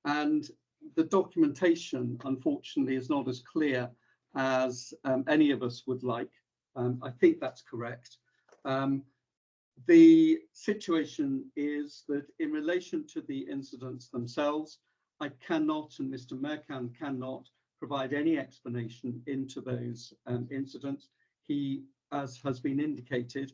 and the documentation unfortunately is not as clear as any of us would like. I think that's correct. The situation is that in relation to the incidents themselves, I cannot, and Mr. Mercan cannot, provide any explanation into those incidents. He, as has been indicated,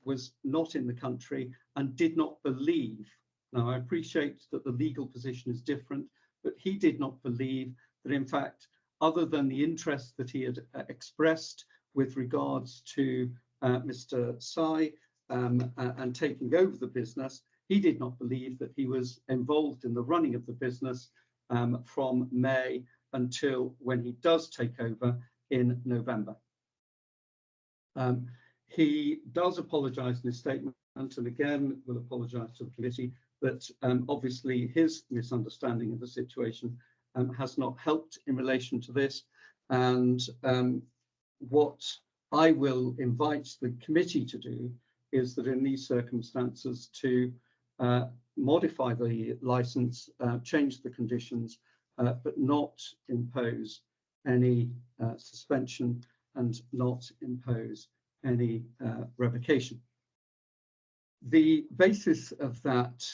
was not in the country and did not believe. Now, I appreciate that the legal position is different, but he did not believe that, in fact, other than the interest that he had expressed with regards to Mr. Sy and taking over the business, he did not believe that he was involved in the running of the business from May until when he does take over in November. He does apologise in his statement, and again will apologise to the committee that obviously his misunderstanding of the situation has not helped in relation to this, and what I will invite the committee to do is that in these circumstances to modify the licence, change the conditions, but not impose any suspension and not impose any revocation. The basis of that,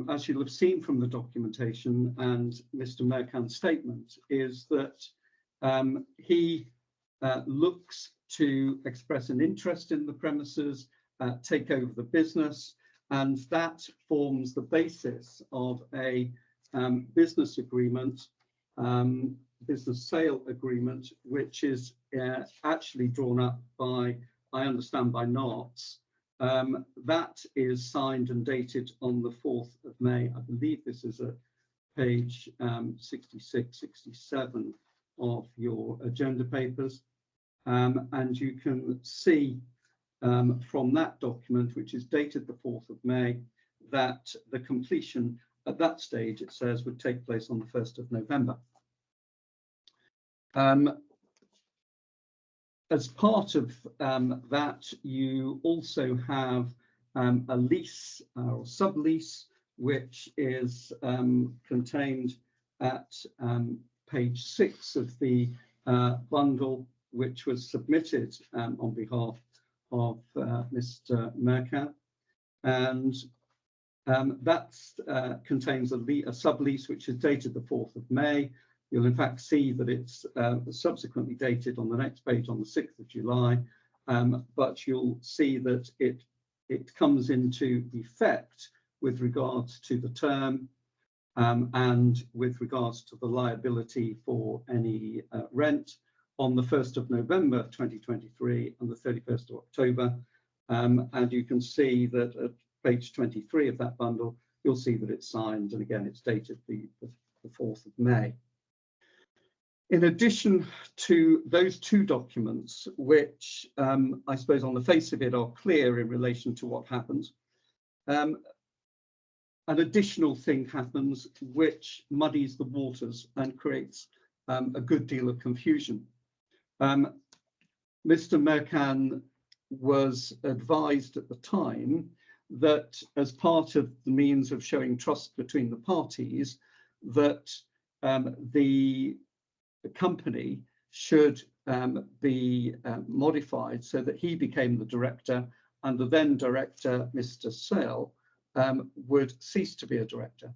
as you'll have seen from the documentation and Mr. Mercan's statement, is that he looks to express an interest in the premises, take over the business, and that forms the basis of a business agreement, business sale agreement, which is actually drawn up by, I understand, by NARTS. That is signed and dated on the 4th of May. I believe this is at page 66, 67 of your agenda papers. And you can see from that document, which is dated the 4th of May, that the completion at that stage, it says, would take place on the 1st of November. As part of that, you also have a lease or sublease, which is contained at page 6 of the bundle, which was submitted on behalf of Mr. Mercan. and that contains a sublease which is dated the 4th of May. You'll in fact see that it's subsequently dated on the next page on the 6th of July, but you'll see that it comes into effect with regards to the term and with regards to the liability for any rent on the 1st of November 2023 and the 31st of October. And you can see that at page 23 of that bundle, you'll see that it's signed, and again, it's dated the 4th of May. In addition to those two documents, which I suppose on the face of it are clear in relation to what happens, an additional thing happens which muddies the waters and creates a good deal of confusion. Mr. Mercan was advised at the time that as part of the means of showing trust between the parties, that the company should be modified so that he became the director and the then director, Mr. Sale, would cease to be a director.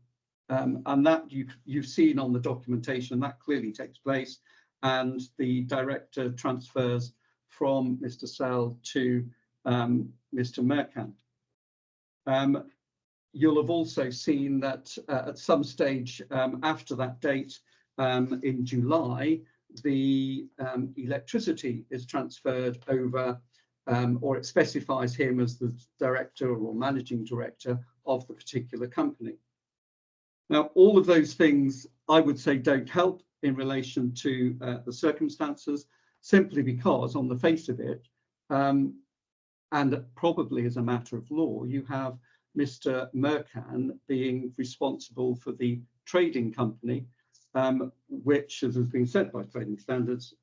And that you've seen on the documentation, that clearly takes place, and the director transfers from Mr. Sale to Mr. Mercan. You'll have also seen that at some stage after that date, in July, the electricity is transferred over, or it specifies him as the director or managing director of the particular company. Now, all of those things, I would say, don't help in relation to the circumstances, simply because on the face of it, and probably as a matter of law, you have Mr. Mercan being responsible for the trading company, which, as has been said by trading standards,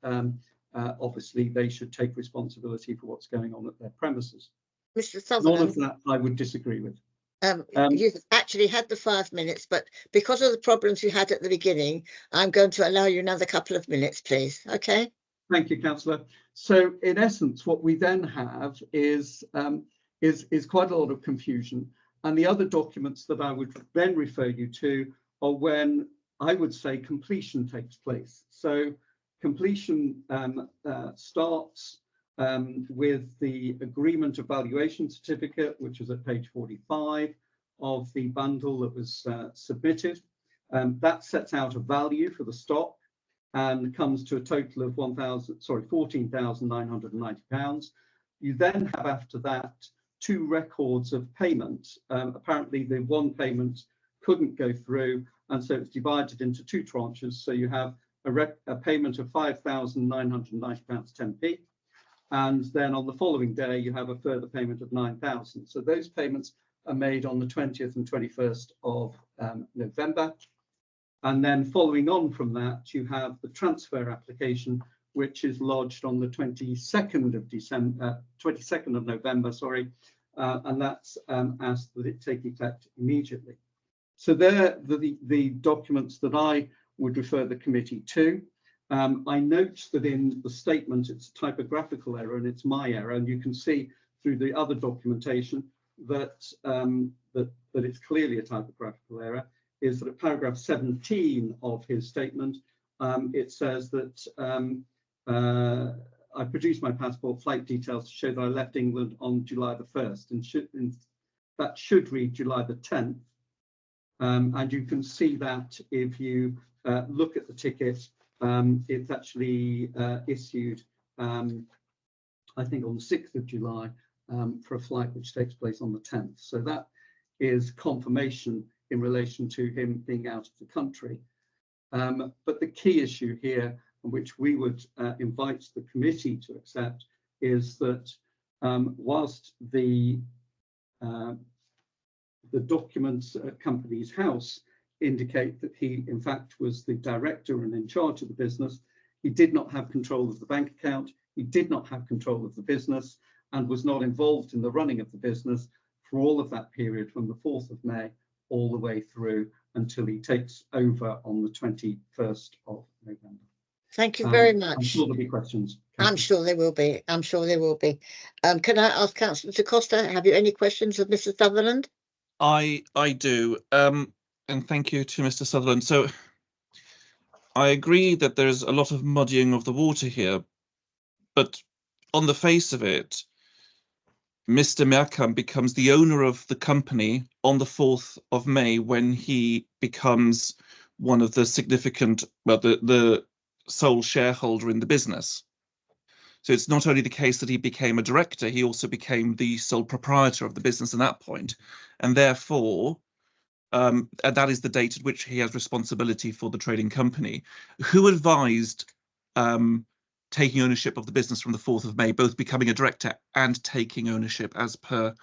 obviously they should take responsibility for what's going on at their premises. Mr. Sutherland, none of that I would disagree with. You've actually had the 5 minutes, but because of the problems you had at the beginning, I'm going to allow you another couple of minutes, please. Okay. Thank you, Councillor. So, in essence, what we then have is quite a lot of confusion, and the other documents that I would then refer you to are when I would say completion takes place. So, completion starts with the agreement of valuation certificate, which is at page 45 of the bundle that was submitted. That sets out a value for the stock and comes to a total of £14,990. You then have after that 2 records of payment. Apparently the one payment couldn't go through, and so it's divided into 2 tranches. So you have a payment of £5,990 10p, and then on the following day you have a further payment of 9,000. So those payments are made on the 20th and 21st of November. And then following on from that, you have the transfer application, which is lodged on the 22nd of November, sorry, and that's asked that it take effect immediately. So they're the documents that I would refer the committee to. I note that in the statement it's a typographical error, and it's my error, and you can see through the other documentation that that it's clearly a typographical error. Is that at paragraph 17 of his statement, it says that I produced my passport flight details to show that I left England on July the 1st, and that should read July the 10th. And you can see that if you look at the ticket, it's actually issued, I think, on the 6th of July for a flight which takes place on the 10th. So that is confirmation in relation to him being out of the country. But the key issue here, which we would invite the committee to accept, is that whilst the documents at Companies House indicate that he, in fact, was the director and in charge of the business, he did not have control of the bank account, he did not have control of the business, and was not involved in the running of the business for all of that period from the 4th of May all the way through until he takes over on the 21st of November. Thank you very I'm much. sure there'll be questions. I'm sure there will be. I'm sure there will be. Can I ask Councillor Da Costa, have you any questions of Mr. Sutherland? I do, and thank you to Mr. Sutherland. So I agree that there's a lot of muddying of the water here, but on the face of it, Mr. Mercan becomes the owner of the company on the 4th of May when he becomes one of the significant, well, the sole shareholder in the business. So it's not only the case that he became a director, he also became the sole proprietor of the business at that point. And therefore, and that is the date at which he has responsibility for the trading company. Who advised taking ownership of the business from the 4th of May, both becoming a director and taking ownership as per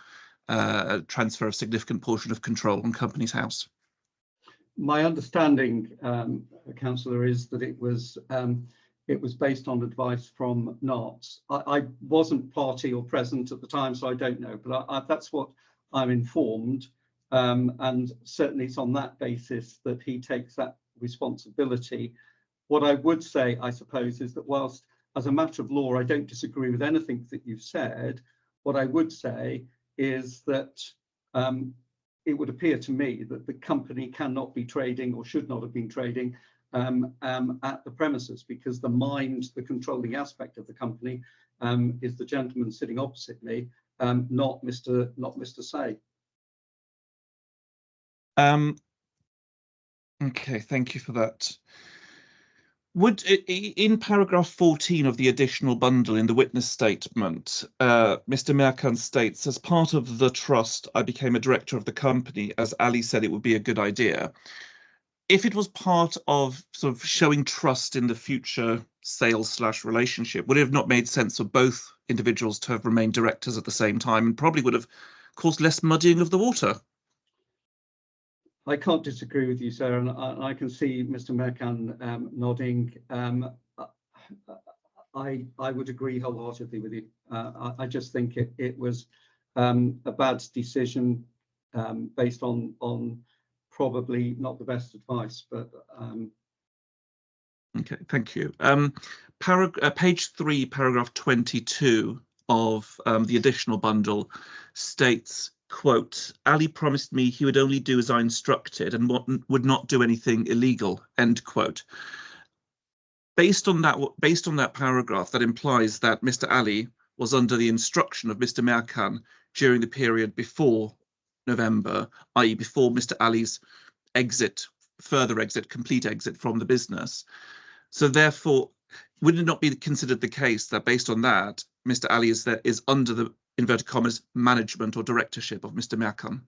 transfer of significant portion of control on Companies House? My understanding, Councillor, is that it was based on advice from NARTS. I wasn't party or present at the time, so I don't know, but that's what I'm informed. And certainly it's on that basis that he takes that responsibility. What I would say, I suppose, is that whilst as a matter of law, I don't disagree with anything that you've said, what I would say is that it would appear to me that the company cannot be trading or should not have been trading at the premises, because the controlling aspect of the company is the gentleman sitting opposite me, not Mr. Say. Okay, thank you for that. Would, in paragraph 14 of the additional bundle in the witness statement, Mr. Mercan states, as part of the trust, I became a director of the company, as Ali said it would be a good idea. If it was part of sort of showing trust in the future sales/relationship, would it have not made sense for both individuals to have remained directors at the same time, and probably would have caused less muddying of the water? I can't disagree with you, sir, and I can see Mr. Mercan nodding. I would agree wholeheartedly with you. I just think it was a bad decision based on probably not the best advice, but okay, thank you. Page 3, paragraph 22 of the additional bundle states, quote, Ali promised me he would only do as I instructed and would not do anything illegal, end quote. Based on that paragraph, that implies that Mr. Ali was under the instruction of Mr. Mercan during the period before November, i.e. before Mr. Ali's complete exit from the business. So therefore, would it not be considered the case that based on that, Mr. Ali is under the, inverted commas, management or directorship of Mr. Mercan?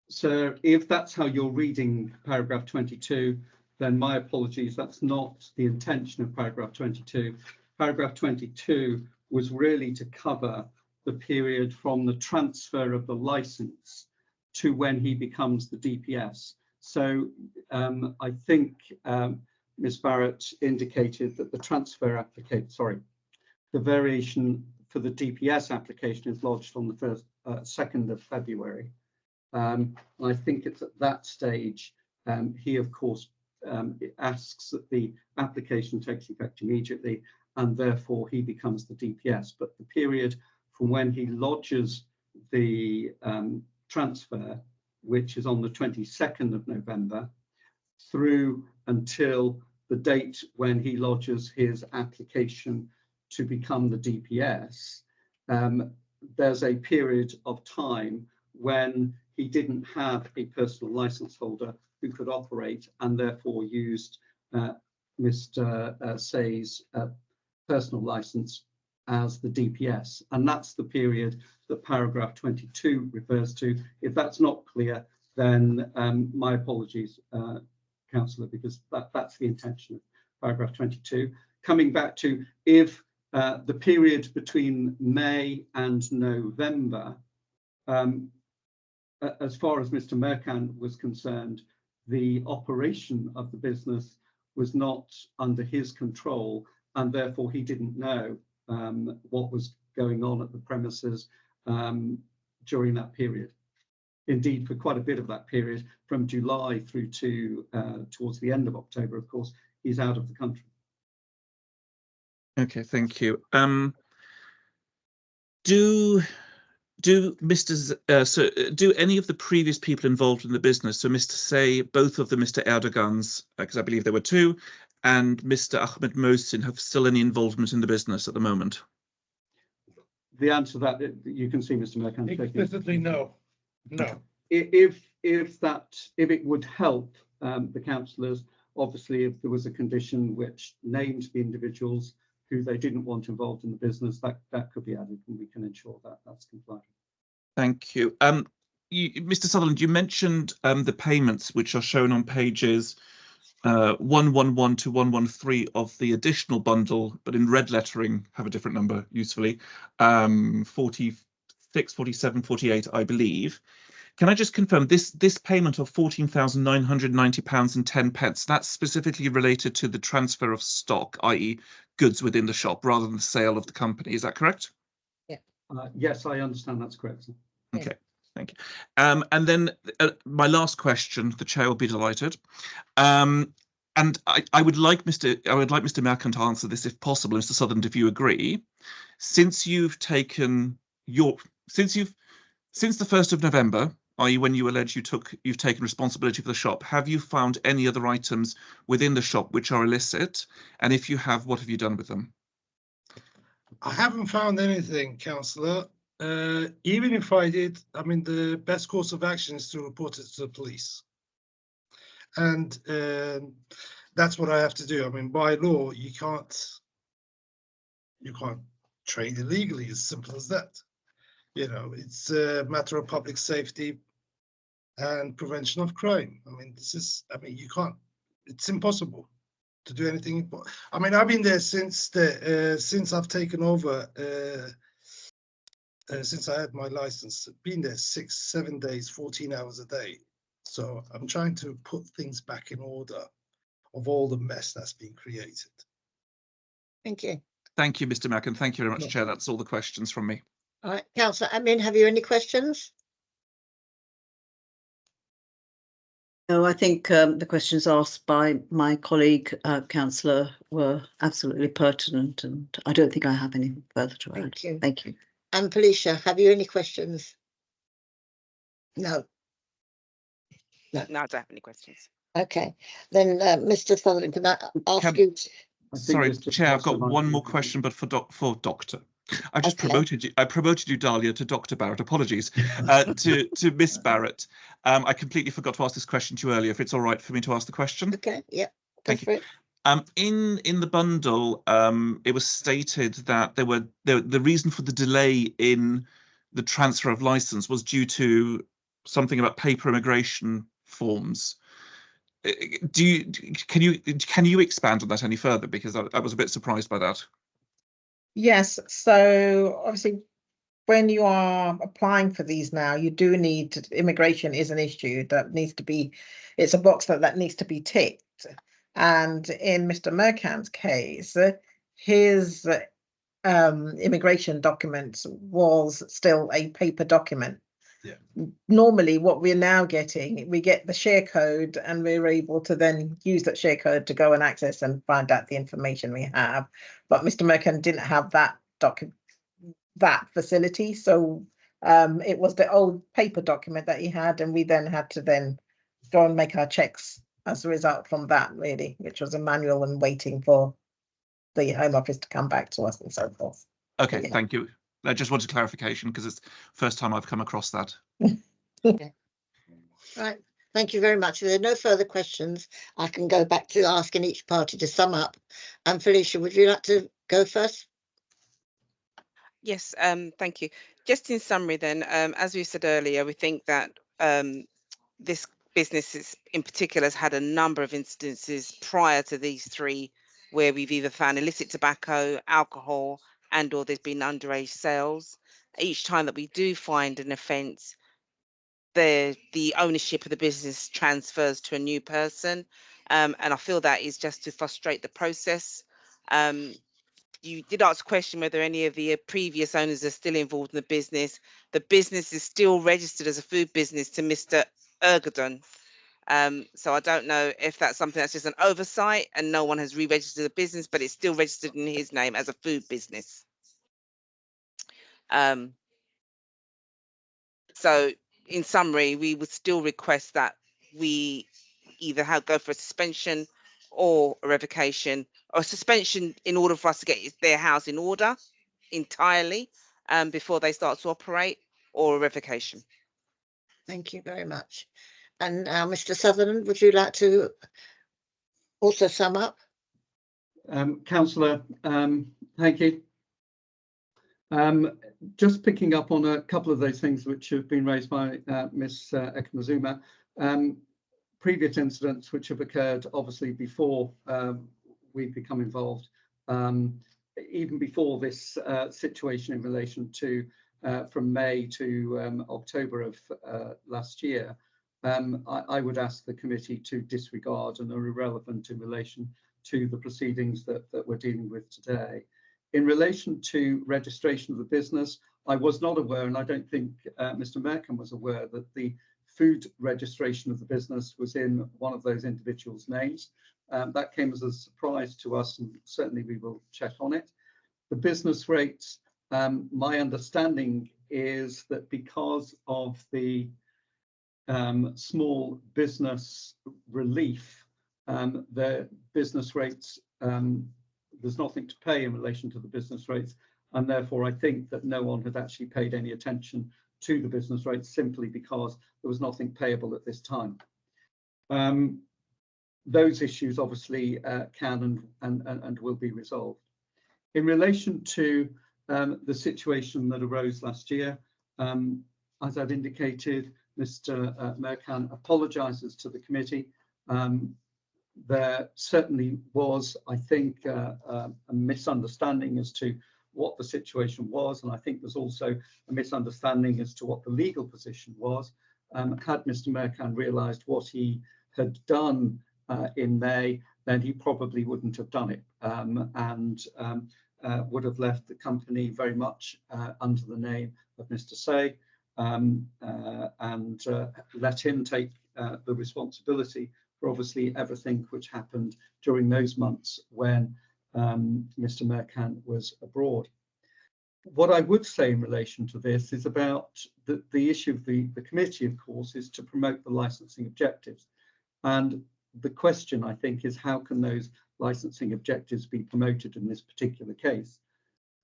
So if that's how you're reading paragraph 22, then my apologies, that's not the intention of paragraph 22. Paragraph 22 was really to cover the period from the transfer of the license to when he becomes the DPS. So I think Ms. Barrett indicated that the transfer application, the variation for the DPS application is lodged on the 2nd of February. I think it's at that stage he, of course, asks that the application takes effect immediately, and therefore he becomes the DPS. But the period from when he lodges the transfer, which is on the 22nd of November, through until the date when he lodges his application to become the DPS, there's a period of time when he didn't have a personal license holder who could operate, and therefore used Mr. Say's personal license as the DPS. And that's the period that paragraph 22 refers to. If that's not clear, then my apologies, Councillor, because that's the intention of paragraph 22. Coming back to if the period between May and November, as far as Mr. Mercan was concerned, the operation of the business was not under his control, and therefore he didn't know what was going on at the premises during that period. Indeed, for quite a bit of that period, from July through to towards the end of October, of course, he's out of the country. Okay, thank you. Do any of the previous people involved in the business, so Mr. Say, both of the Mr. Erdogans, because I believe there were two, and Mr. Ahmed Mohsin, have still any involvement in the business at the moment? The answer to that, you can see Mr. Merkan. Explicitly, no. No. If it would help the councillors, obviously, if there was a condition which named the individuals who they didn't want involved in the business, that could be added, and we can ensure that that's compliant. Thank you. Mr. Sutherland, you mentioned the payments which are shown on pages 111 to 113 of the additional bundle, but in red lettering have a different number, usefully, 46, 47, 48, I believe. Can I just confirm this payment of £14,990 and 10 pence, that's specifically related to the transfer of stock, i.e. goods within the shop, rather than the sale of the company, is that correct? Yeah. Yes, I understand that's correct. Okay, thank you. And then my last question, the chair will be delighted. And I would like Mr. Merkan to answer this if possible, Mr. Sutherland, if you agree. Since you've taken since the 1st of November, i.e. when you allege you've taken responsibility for the shop, have you found any other items within the shop which are illicit? And if you have, what have you done with them? I haven't found anything, councillor. Even if I did, I mean, the best course of action is to report it to the police. And that's what I have to do. I mean, by law, you can't trade illegally, as simple as that. You know, it's a matter of public safety and prevention of crime. I mean, you can't, it's impossible to do anything. I mean, I've been there since I've taken over, since I had my license, been there 6-7 days, 14 hours a day. So I'm trying to put things back in order of all the mess that's been created. Thank you. Thank you, Mr. Merkan. Thank you very much, Chair. That's all the questions from me. All right, Councillor Amin, have you any questions? No, I think the questions asked by my colleague, Councillor, were absolutely pertinent, and I don't think I have any further to add. Thank you. Thank you. And Felicia, have you any questions? No. No, I don't have any questions. Okay, then Mr. Sutherland, can I ask you? Sorry, Chair, I've got one more question, but for Doctor. I just promoted you. I promoted you, Dahlia, to Dr. Barrett. Apologies to Miss Barrett. I completely forgot to ask this question to you earlier. If it's all right for me to ask the question. Okay. Yeah. Thank you. In the bundle, it was stated that the reason for the delay in the transfer of license was due to something about paper immigration forms. Can you expand on that any further, because I was a bit surprised by that. Yes, so obviously when you are applying for these now, you do need immigration is an issue that needs to be, it's a box that needs to be ticked. And in Mr. Merkan's case, his immigration document was still a paper document. Yeah. Normally what we're now getting, we get the share code and we're able to then use that share code to go and access and find out the information we have. But Mr. Merkan didn't have that facility. So it was the old paper document that he had, and we then had to then go and make our checks as a result from that, really, which was a manual and waiting for the Home Office to come back to us and so forth. Okay, yeah. Thank you. I just wanted clarification because it's the first time I've come across that. Okay. Right. Thank you very much. If there are no further questions, I can go back to asking each party to sum up. And Felicia, would you like to go first? Yes, thank you. Just in summary then, as we said earlier, we think that this business in particular has had a number of instances prior to these three where we've either found illicit tobacco, alcohol, and or there's been underage sales. Each time that we do find an offence, the ownership of the business transfers to a new person. And I feel that is just to frustrate the process. You did ask a question whether any of the previous owners are still involved in the business. The business is still registered as a food business to Mr. Erdogan. So I don't know if that's something that's just an oversight and no one has re-registered the business, but it's still registered in his name as a food business. So in summary, we would still request that we either go for a suspension or a revocation, or a suspension in order for us to get their house in order entirely before they start to operate, or a revocation. Thank you very much. And Mr. Sutherland, would you like to also sum up? Councillor, thank you. Just picking up on a couple of those things which have been raised by Ms. Ekamazuma. Previous incidents which have occurred obviously before we've become involved, even before this situation in relation to from May to October of last year, I would ask the committee to disregard and are irrelevant in relation to the proceedings that we're dealing with today. In relation to registration of the business, I was not aware, and I don't think Mr. Merkan was aware, that the food registration of the business was in one of those individuals' names. That came as a surprise to us, and certainly we will check on it. The business rates, my understanding is that because of the small business relief, the business rates, there's nothing to pay in relation to the business rates, and therefore I think that no one had actually paid any attention to the business rates simply because there was nothing payable at this time. Those issues obviously can and will be resolved. In relation to the situation that arose last year, as I've indicated, Mr. Merkan apologises to the committee. There certainly was, I think, a misunderstanding as to what the situation was, and I think there's also a misunderstanding as to what the legal position was. Had Mr. Merkan realised what he had done in May, then he probably wouldn't have done it, and would have left the company very much under the name of Mr. Say, and let him take the responsibility for obviously everything which happened during those months when Mr. Merkan was abroad. What I would say in relation to this is about the issue of the committee, of course, is to promote the licensing objectives. And the question, I think, is how can those licensing objectives be promoted in this particular case?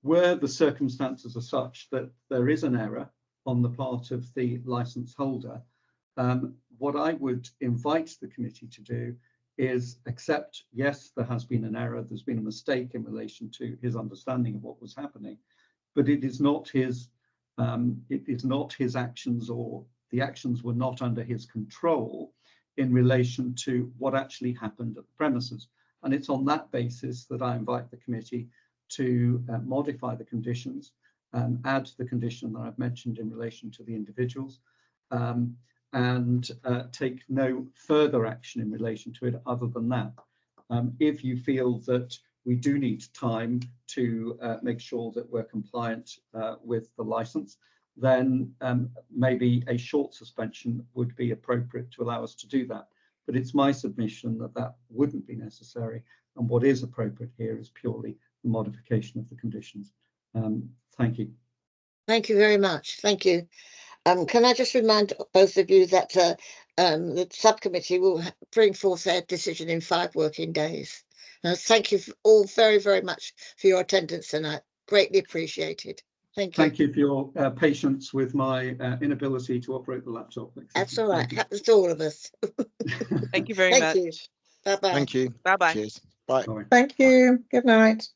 Where the circumstances are such that there is an error on the part of the license holder, what I would invite the committee to do is accept, yes, there has been an error, there's been a mistake in relation to his understanding of what was happening, but it is not his actions, or the actions were not under his control in relation to what actually happened at the premises. And it's on that basis that I invite the committee to modify the conditions, add the condition that I've mentioned in relation to the individuals, and take no further action in relation to it other than that. If you feel that we do need time to make sure that we're compliant with the license, then maybe a short suspension would be appropriate to allow us to do that. But it's my submission that that wouldn't be necessary, and what is appropriate here is purely the modification of the conditions. Thank you. Thank you very much. Thank you. Can I just remind both of you that the subcommittee will bring forth their decision in 5 working days. Thank you all very, very much for your attendance tonight. Greatly appreciated. Thank you. Thank you for your patience with my inability to operate the laptop. That's all right. Happens to all of us. Thank you very much. Bye-bye. Thank you. Bye-bye. Cheers. Bye. Thank you. Good night.